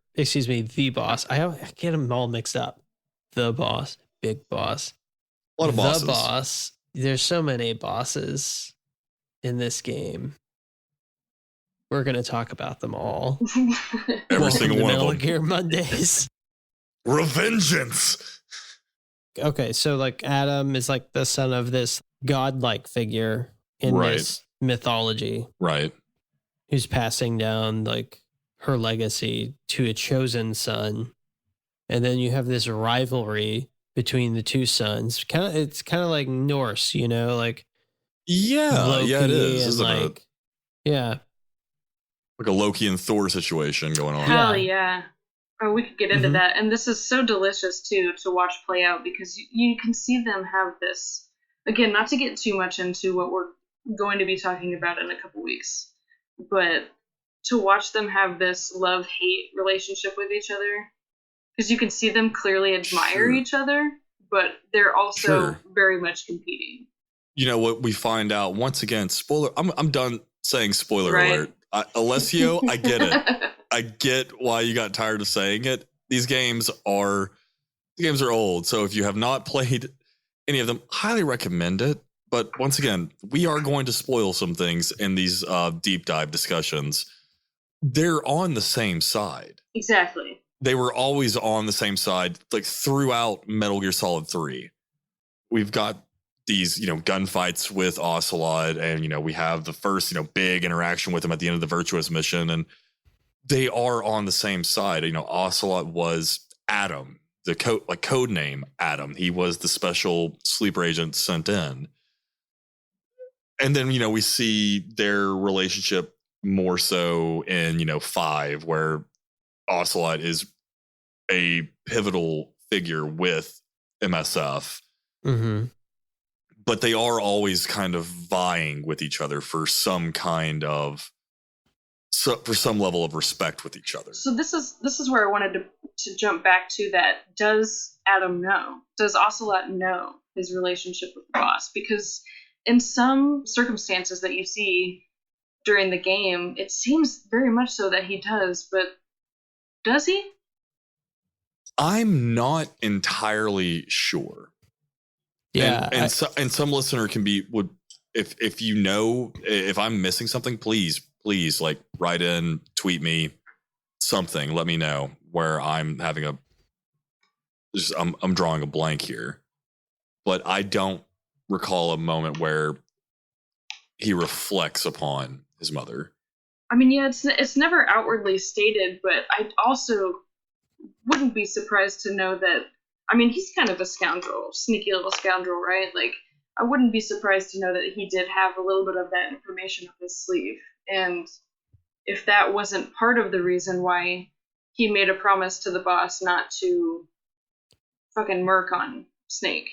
Boss. I get them all mixed up. The Boss, Big Boss. A lot of bosses. The Boss. There's so many bosses in this game. We're going to talk about them all. Every single one of them. Metal Gear Mondays. Revengeance. Okay, so Adam is the son of this godlike figure in this mythology. Right. Who's passing down her legacy to a chosen son. And then you have this rivalry between the two sons. It's kind of like Norse, Loki it is. Isn't and it? Yeah. Like a Loki and Thor situation going on. Hell yeah. Oh, we could get into that. And this is so delicious, too, to watch play out, because you can see them have this. Again, not to get too much into what we're going to be talking about in a couple weeks, but to watch them have this love-hate relationship with each other, because you can see them clearly admire each other, but they're also very much competing. You know what we find out, once again, spoiler, I'm done saying spoiler alert. Alessio, I get it. I get why you got tired of saying it. These games are old, so if you have not played any of them, highly recommend it. But once again, we are going to spoil some things in these deep dive discussions. They're on the same side. Exactly. They were always on the same side, throughout Metal Gear Solid 3. We've got these, gunfights with Ocelot, and, we have the first, big interaction with him at the end of the Virtuous mission, and they are on the same side. Ocelot was Adam, the code name Adam. He was the special sleeper agent sent in. And then, we see their relationship more so in, 5, where Ocelot is a pivotal figure with MSF. Mm-hmm. But they are always kind of vying with each other for some kind of for some level of respect with each other. So this is where I wanted to jump back to that. Does Adam know? Does Ocelot know his relationship with the boss? Because in some circumstances that you see during the game, it seems very much so that he does, but does he? I'm not entirely sure. Yeah, and some listener would if you know, if I'm missing something, please like write in, tweet me something, let me know where I'm having I'm drawing a blank here, but I don't recall a moment where he reflects upon his mother. I mean, yeah, it's never outwardly stated, but I also wouldn't be surprised to know that. I mean, he's kind of a scoundrel, sneaky little scoundrel, right? Like, I wouldn't be surprised to know that he did have a little bit of that information up his sleeve. And if that wasn't part of the reason why he made a promise to the boss not to fucking murk on Snake.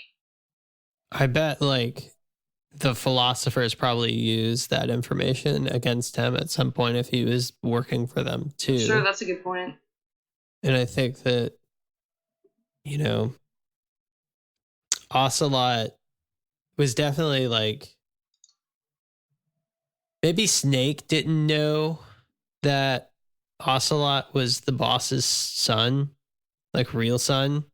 I bet, like, the philosophers probably used that information against him at some point if he was working for them, too. Sure, that's a good point. And I think that, Ocelot was definitely like, maybe Snake didn't know that Ocelot was the boss's son, like real son,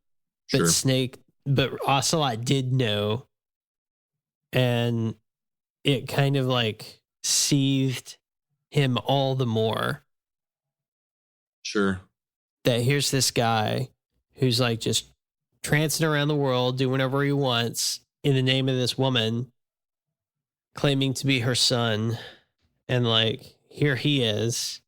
but Sure. but Ocelot did know, and it kind of like seethed him all the more. Sure. That here's this guy who's like just trancing around the world, doing whatever he wants in the name of this woman, claiming to be her son. And like, here he is.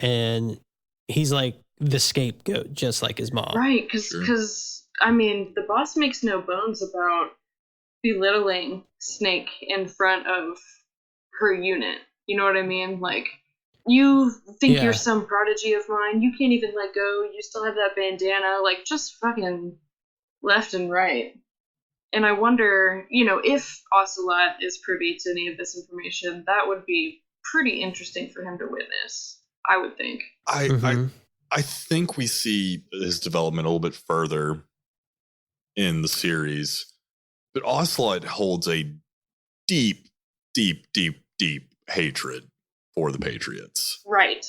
And he's like the scapegoat, just like his mom. Right, because I mean, the boss makes no bones about belittling Snake in front of her unit. You know what I mean? Like, you think you're some prodigy of mine. You can't even let go. You still have that bandana. Like, just fucking left and right. And I wonder, if Ocelot is privy to any of this information, that would be pretty interesting for him to witness, I would think. I think we see his development a little bit further in the series, but Ocelot holds a deep, deep, deep, deep hatred for the Patriots. Right.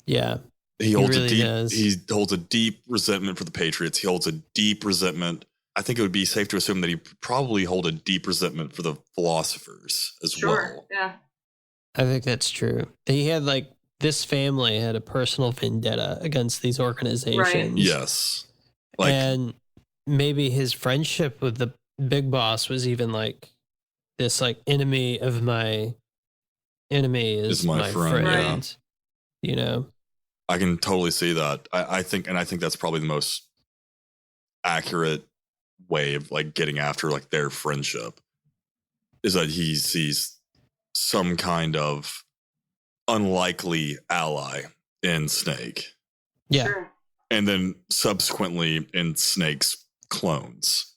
Yeah. He holds a deep resentment for the Patriots. He holds a deep resentment. I think it would be safe to assume that he probably hold a deep resentment for the philosophers as well. Yeah. I think that's true. He had this family had a personal vendetta against these organizations. Right. Yes. And maybe his friendship with the big boss was even like this, like, enemy of my enemy is my friend. Right. I can totally see that. I think that's probably the most accurate way of like getting after like their friendship is that he sees some kind of unlikely ally in Snake. Yeah. Sure. And then subsequently in Snake's clones.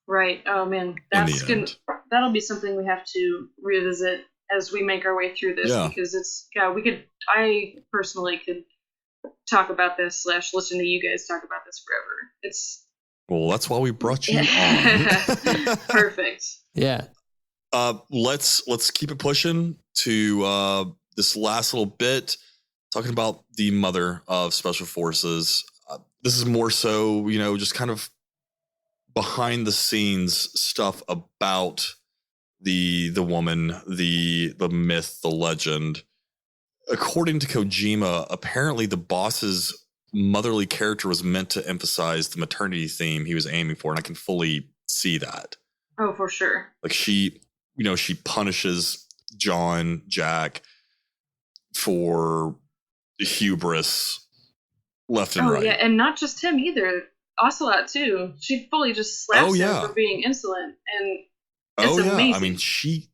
Right. Oh man, that'll be something we have to revisit as we make our way through this, because I personally could talk about this / listen to you guys talk about this forever. Well, that's why we brought you on. Perfect. Yeah. Let's keep it pushing to this last little bit, talking about the mother of Special Forces. This is more so, just kind of behind the scenes stuff about the woman, the myth, the legend. According to Kojima, apparently the boss's motherly character was meant to emphasize the maternity theme he was aiming for, and I can fully see that. Oh, for sure. Like she punishes Jack for hubris left and right. Oh yeah, and not just him either. Ocelot too. She fully just slaps him for being insolent, and it's amazing. I mean, she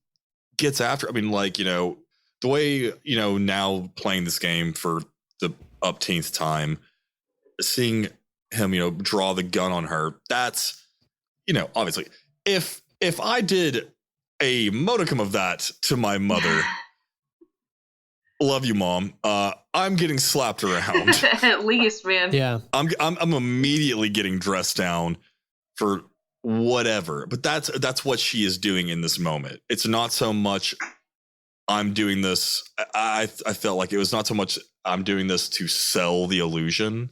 gets after. I mean, the way, now playing this game for the upteenth time, seeing him, draw the gun on her, that's, obviously, if I did a modicum of that to my mother, love you, Mom, I'm getting slapped around. At least, man. Yeah. I'm immediately getting dressed down for whatever. But that's what she is doing in this moment. It's not so much I'm doing this. I felt like it was not so much I'm doing this to sell the illusion,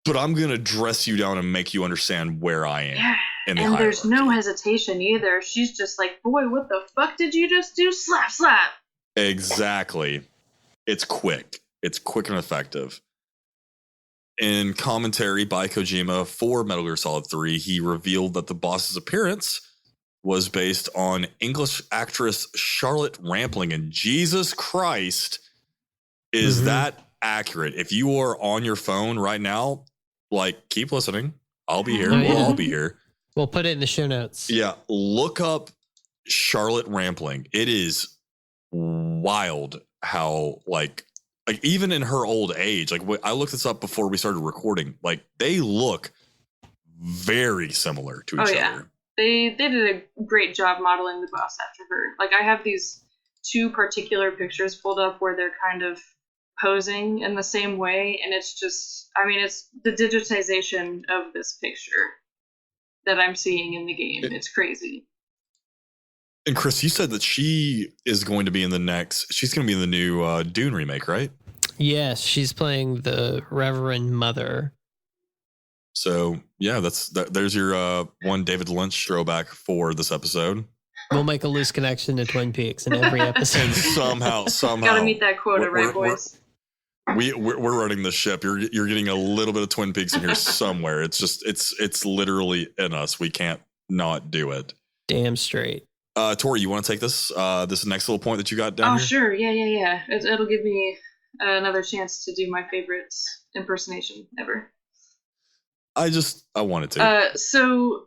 but I'm going to dress you down and make you understand where I am. Yeah. In the and hierarchy. There's no hesitation either. She's just like, boy, what the fuck did you just do? Slap, slap. Exactly. It's quick. It's quick and effective. In commentary by Kojima for Metal Gear Solid 3, he revealed that the boss's appearance was based on English actress Charlotte Rampling. And Jesus Christ, is that accurate? If you are on your phone right now, keep listening. I'll be here. We'll all be here. We'll put it in the show notes. Yeah. Look up Charlotte Rampling. It is wild how even in her old age, I looked this up before we started recording, they look very similar to each other. They did a great job modeling the boss after her. I have these two particular pictures pulled up where they're kind of posing in the same way, and it's just, it's the digitization of this picture that I'm seeing in the game. It's crazy. And Chris, you said that she is going to be she's going to be in the new Dune remake, right? Yes, she's playing the Reverend Mother. So, yeah, there's your one David Lynch throwback for this episode. We'll make a loose connection to Twin Peaks in every episode. somehow. Gotta meet that quota, right, boys? We're running the ship. You're getting a little bit of Twin Peaks in here somewhere. It's just it's literally in us. We can't not do it. Damn straight. Tori, you want to take this next little point that you got down here? Sure. Yeah. It'll give me another chance to do my favorite impersonation ever. I wanted to. So,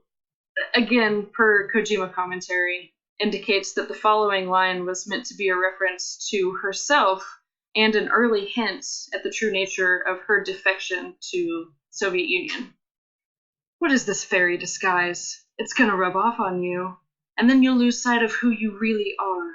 again, per Kojima commentary, indicates that the following line was meant to be a reference to herself and an early hint at the true nature of her defection to Soviet Union. What is this fairy disguise? It's gonna rub off on you, and then you'll lose sight of who you really are.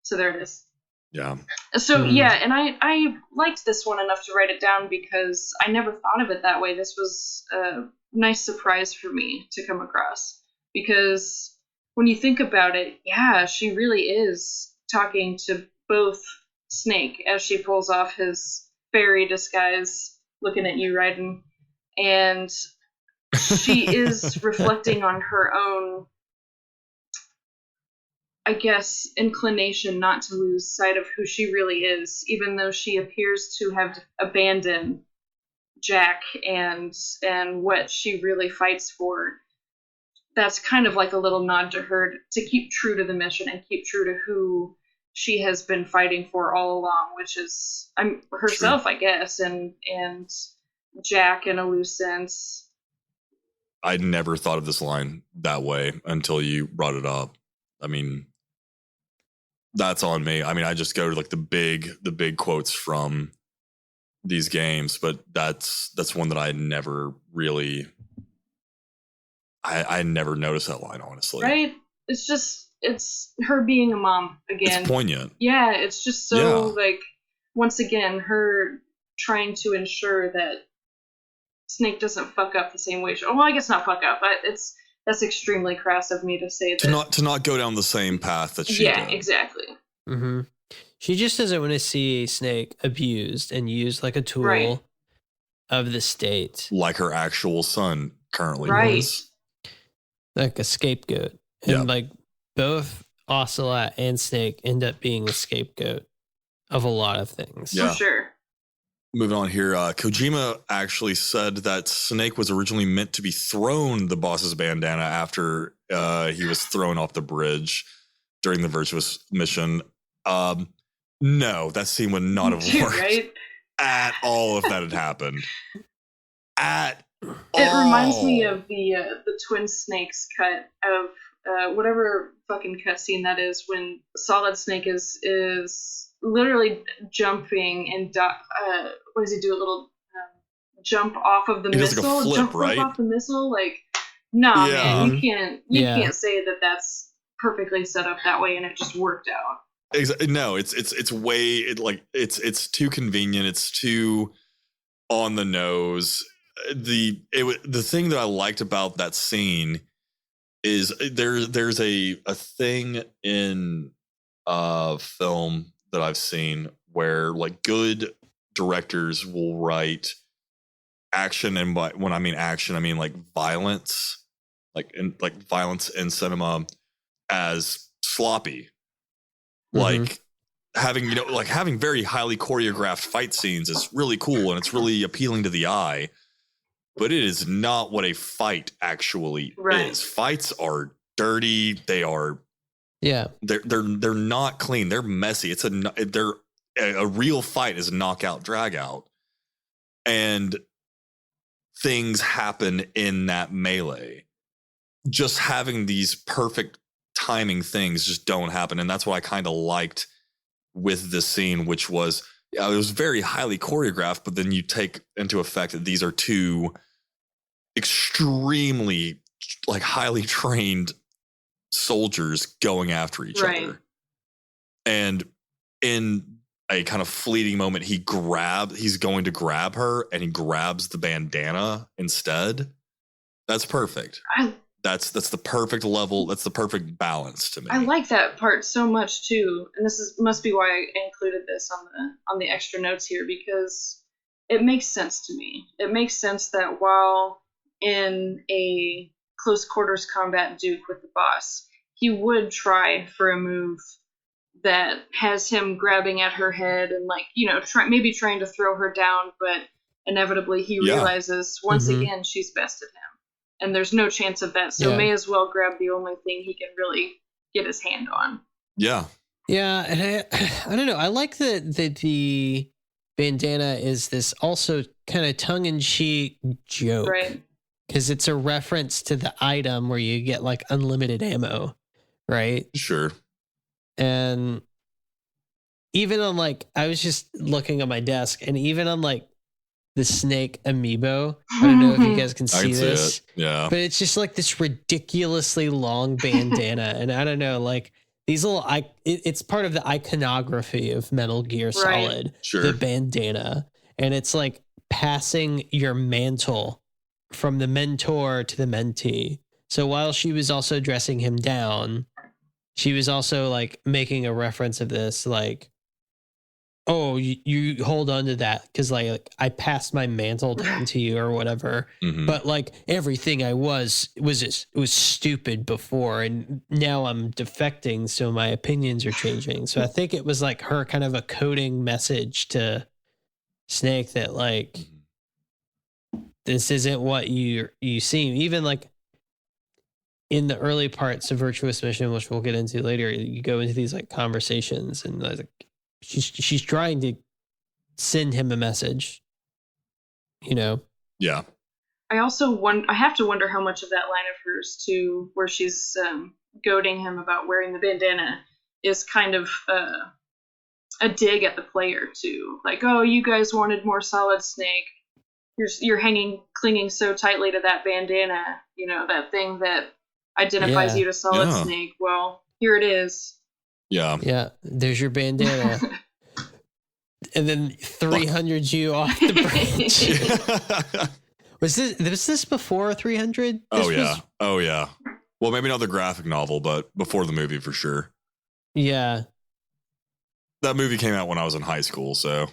So there it is. Yeah. So, yeah, and I liked this one enough to write it down because I never thought of it that way. This was a nice surprise for me to come across. Because when you think about it, yeah, she really is talking to both Snake as she pulls off his fairy disguise, looking at you, Raiden. And she is reflecting on her own, I guess, inclination not to lose sight of who she really is, even though she appears to have abandoned Jack and what she really fights for. That's kind of like a little nod to her to keep true to the mission and keep true to who she has been fighting for all along, which is herself, I guess, and Jack in a loose sense. I never thought of this line that way until you brought it up. That's on me. I just go to the big quotes from these games, but that's one that I never really, I never noticed that line, honestly. Right? It's her being a mom again. It's poignant. Yeah, it's just so once again, her trying to ensure that Snake doesn't fuck up the same way. I guess not fuck up, but that's extremely crass of me to say that. To not go down the same path that she did. Exactly. Mm-hmm. She just doesn't want to see Snake abused and used like a tool of the state. Like her actual son currently was. Like a scapegoat. And both Ocelot and Snake end up being a scapegoat of a lot of things. Yeah. For sure. Moving on here, Kojima actually said that Snake was originally meant to be thrown the boss's bandana after he was thrown off the bridge during the Virtuous mission. No, that scene would not have worked at all if that had happened. It reminds me of the Twin Snakes cut of whatever fucking cutscene that is when Solid Snake is literally jumping and what does he do? A little jump off of the He does missile, like a flip, jump right? off the missile. Like, nah, Yeah. man, you can't say that that's perfectly set up that way and it just worked out. No, it's way it's too convenient. It's too on the nose. The thing that I liked about that scene is there's a thing in film that I've seen where like good directors will write action, and when I mean action, I mean like violence, like violence in cinema as sloppy. Like having very highly choreographed fight scenes is really cool and it's really appealing to the eye, but it is not what a fight actually is. Fights are dirty. They are, they're not clean. They're messy. A real fight is knockout, drag out, and things happen in that melee. Just having these perfect timing things just don't happen, and that's what I kind of liked with this scene, which was it was very highly choreographed, but then you take into effect that these are two extremely like highly trained soldiers going after each other, and in a kind of fleeting moment he's going to grab her and he grabs the bandana instead. That's perfect. That's the perfect level. That's the perfect balance to me. I like that part so much too, and must be why I included this on the extra notes here, because it makes sense to me. It makes sense that while in a close quarters combat duke with the boss, he would try for a move that has him grabbing at her head and maybe trying to throw her down, but inevitably he realizes once again she's bested him. And there's no chance of that, so may as well grab the only thing he can really get his hand on. Yeah. Yeah, and I don't know. I like that the bandana is this also kind of tongue-in-cheek joke. Right. Because it's a reference to the item where you get like unlimited ammo, right? Sure. And even on I was just looking at my desk, and even on the snake amiibo. I don't know if you guys can see this. Yeah. But it's just like this ridiculously long bandana. And I don't know, these little, it's part of the iconography of Metal Gear Solid, the bandana. And it's like passing your mantle from the mentor to the mentee. So while she was also dressing him down, she was also making a reference of this, oh, you hold on to that because I passed my mantle down to you or whatever. But everything I was stupid before, and now I'm defecting, so my opinions are changing. So I think it was her kind of a coding message to Snake that this isn't what you seem. Even in the early parts of Virtuous Mission, which we'll get into later, you go into these conversations and she's trying to send him a message, Yeah. I also I have to wonder how much of that line of hers too, where she's goading him about wearing the bandana, is kind of a dig at the player too. Oh, you guys wanted more Solid Snake. You're clinging so tightly to that bandana, that thing that identifies you to Solid Snake. Well, here it is. Yeah. Yeah. There's your bandana. And then 300 you off the branch. Was this before 300? Oh yeah. Well, maybe not the graphic novel, but before the movie for sure. Yeah. That movie came out when I was in high school, so.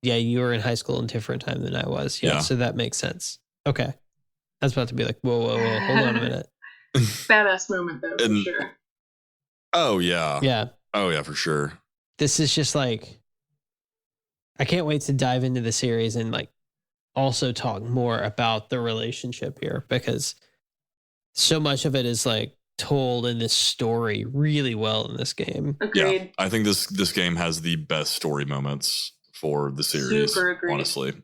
Yeah, you were in high school in a different time than I was. Yeah. So that makes sense. Okay. I was about to be whoa, hold on a minute. Badass moment though, for sure. Oh yeah. Yeah. Oh yeah, for sure. This is just I can't wait to dive into the series and also talk more about the relationship here, because so much of it is told in this story really well in this game. Agreed. Yeah, I think this game has the best story moments for the series. Super agreed. Honestly.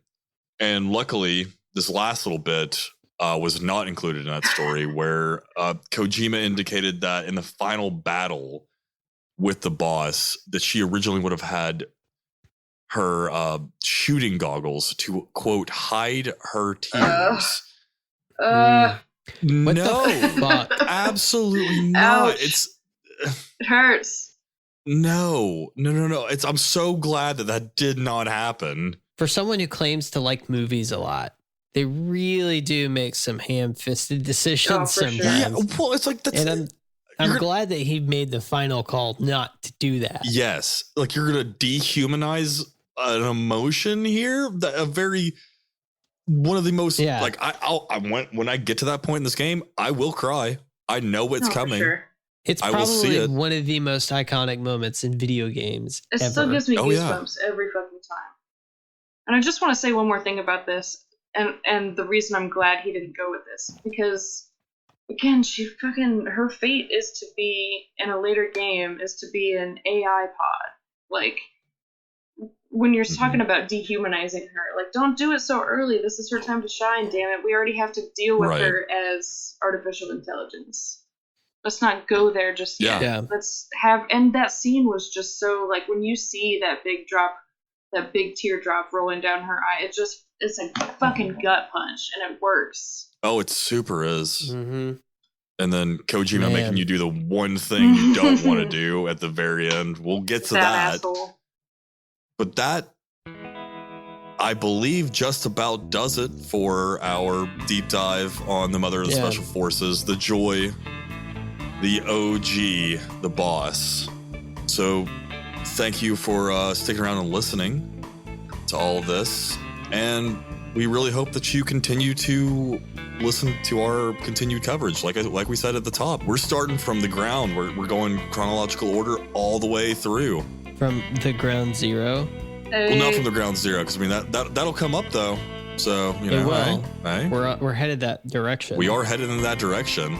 And luckily, this last little bit was not included in that story, where Kojima indicated that in the final battle with the boss, that she originally would have had her shooting goggles to, quote, hide her tears. What No, the fuck? absolutely not. Ouch. It hurts. No. I'm so glad that did not happen. For someone who claims to like movies a lot, they really do make some ham-fisted decisions for sure. sometimes. Yeah, well, it's like that's. And I'm glad that he made the final call not to do that. Yes, like you're gonna dehumanize an emotion here. One of the most like when I get to that point in this game, I will cry. I know it's coming. Sure. It's I will see probably it. one of the most iconic moments in video games. It ever. still gives me Oh, yeah. goosebumps every fucking time. And I just want to say one more thing about this, and the reason I'm glad he didn't go with this, because again, her fate is to be in a later game is to be an AI pod. Like, when you're talking about dehumanizing her, like, don't do it so early. This is her time to shine, damn it. We already have to deal with her as artificial intelligence. Let's not go there just yet. Yeah. Let's have, and that scene was just so, like, when you see that big teardrop rolling down her eye, it's a fucking gut punch, and it works. Oh, it super is. Mm-hmm. And then Kojima making you do the one thing you don't want to do at the very end. We'll get to that. Asshole. But that, I believe, just about does it for our deep dive on the Mother of the Special Forces, the Joy, the OG, the boss. So thank you for sticking around and listening to all of this. And we really hope that you continue to listen to our continued coverage. Like we said at the top, we're starting from the ground. We're going chronological order all the way through. From the ground zero? Well, not from the ground zero, because I mean that'll come up though. So you know, it will. hey? We're headed that direction. We are headed in that direction.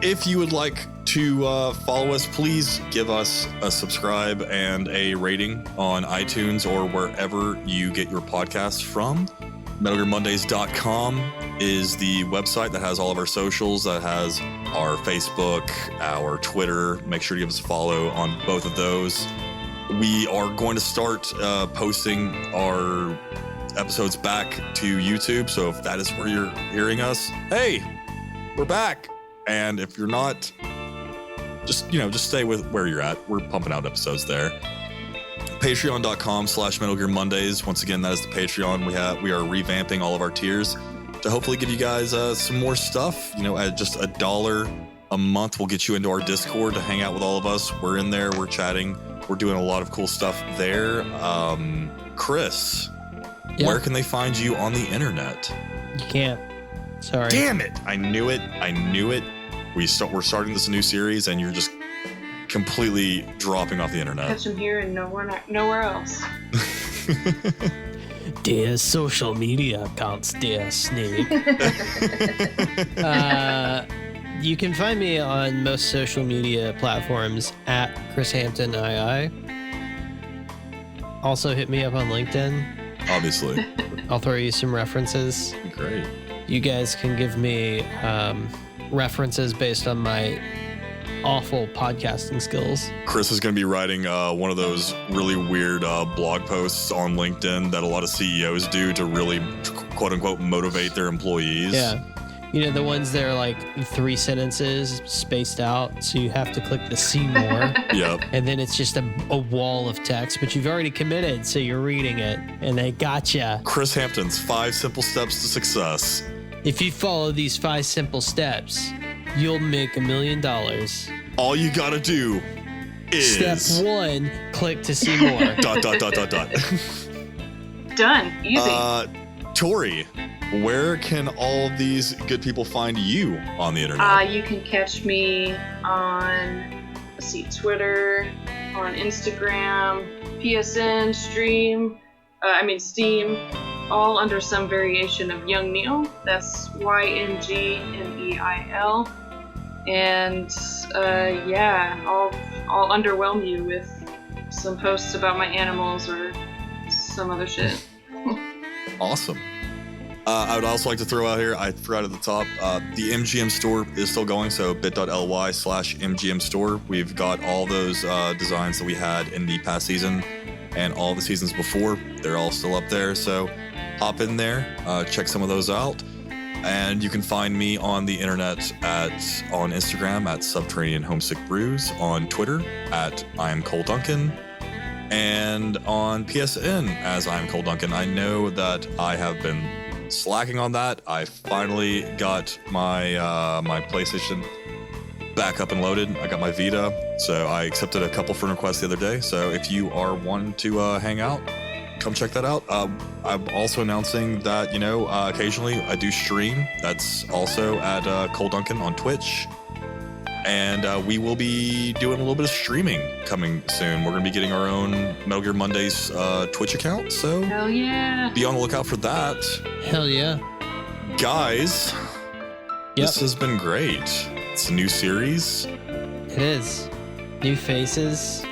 If you would like to follow us, please give us a subscribe and a rating on iTunes or wherever you get your podcasts from. MetalGearMondays.com is the website that has all of our socials, that has our Facebook, our Twitter. Make sure to give us a follow on both of those. We are going to start posting our episodes back to YouTube. So if that is where you're hearing us, hey, we're back. And if you're not, just stay with where you're at. We're pumping out episodes there. Patreon.com/MetalGearMondays. Once again, that is the Patreon. We are revamping all of our tiers to hopefully give you guys some more stuff. At just $1 a month, we'll get you into our Discord to hang out with all of us. We're in there. We're chatting. We're doing a lot of cool stuff there. Chris, where can they find you on the internet? You can't. Sorry. Damn it. I knew it. We're starting this new series and you're just completely dropping off the internet. Catch them here and nowhere else. Dear social media accounts, dear Snake. You can find me on most social media platforms at Chris Hampton II. Also hit me up on LinkedIn. Obviously. I'll throw you some references. Great. You guys can give me references based on my awful podcasting skills. Chris is going to be writing one of those really weird blog posts on LinkedIn that a lot of CEOs do to really, quote unquote, motivate their employees. Yeah. The ones that are like 3 sentences spaced out. So you have to click the see more. Yep. And then it's just a wall of text, but you've already committed. So you're reading it and they gotcha. Chris Hampton's 5 simple steps to success. If you follow these 5 simple steps, you'll make $1 million. All you got to do is... Step 1, click to see more. ... Done. Easy. Tori, where can all these good people find you on the internet? You can catch me on, Twitter, on Instagram, PSN, Steam, all under some variation of Young Neil. That's YNGNEIL. And I'll underwhelm you with some posts about my animals or some other shit. Awesome. I would also like to throw out here, I forgot at the top, the MGM store is still going, so bit.ly/MGM store. We've got all those designs that we had in the past season and all the seasons before. They're all still up there, so hop in there, check some of those out. And you can find me on the internet on Instagram at Subterranean Homesick Brews, on Twitter at I am Cole Duncan, and on PSN as I am Cole Duncan. I know that I have been slacking on that. I finally got my my PlayStation back up and loaded. I got my Vita, so I accepted a couple friend requests the other day. So if you are wanting to hang out, come check that out. I'm also announcing that, occasionally I do stream. That's also at Cole Duncan on Twitch. And we will be doing a little bit of streaming coming soon. We're going to be getting our own Metal Gear Mondays Twitch account. So hell yeah. Be on the lookout for that. Hell yeah. Guys, This has been great. It's a new series. It is. New faces.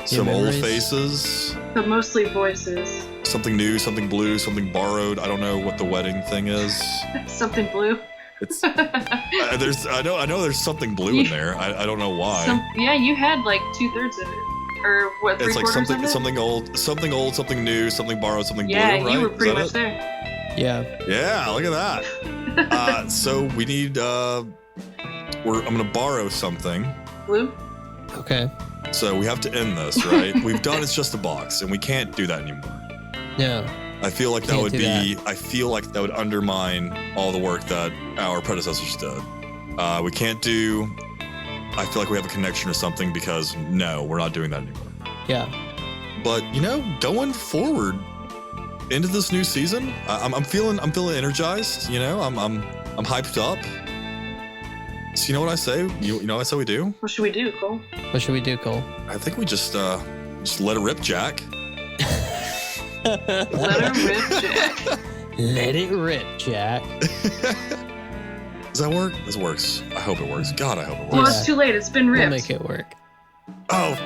Some old faces. But mostly voices. Something new, something blue, something borrowed. I don't know what the wedding thing is. Something blue. It's I know there's something blue in there. I don't know why. You had like 2/3 of it. Or what, it's like 3/4 of it? something old, something new, something borrowed, something blue, right? Yeah, you were pretty much there. Yeah. Yeah, look at that. So we need I'm gonna borrow something. Blue? Okay. So we have to end this, right? We've done It's Just a Box, and we can't do that anymore. No. I feel like that would undermine all the work that our predecessors did. We can't do I feel like we have a connection or something, because no, we're not doing that anymore. Yeah. But going forward into this new season, I'm feeling energized. I'm hyped up. So you know what I say? You know what I say we do? What should we do, Cole? I think we just let it rip, Jack. Let it rip, Jack. Let it rip, Jack. Does that work? This works. I hope it works. God, I hope it works. Well, it's too late. It's been ripped. We'll make it work. Oh,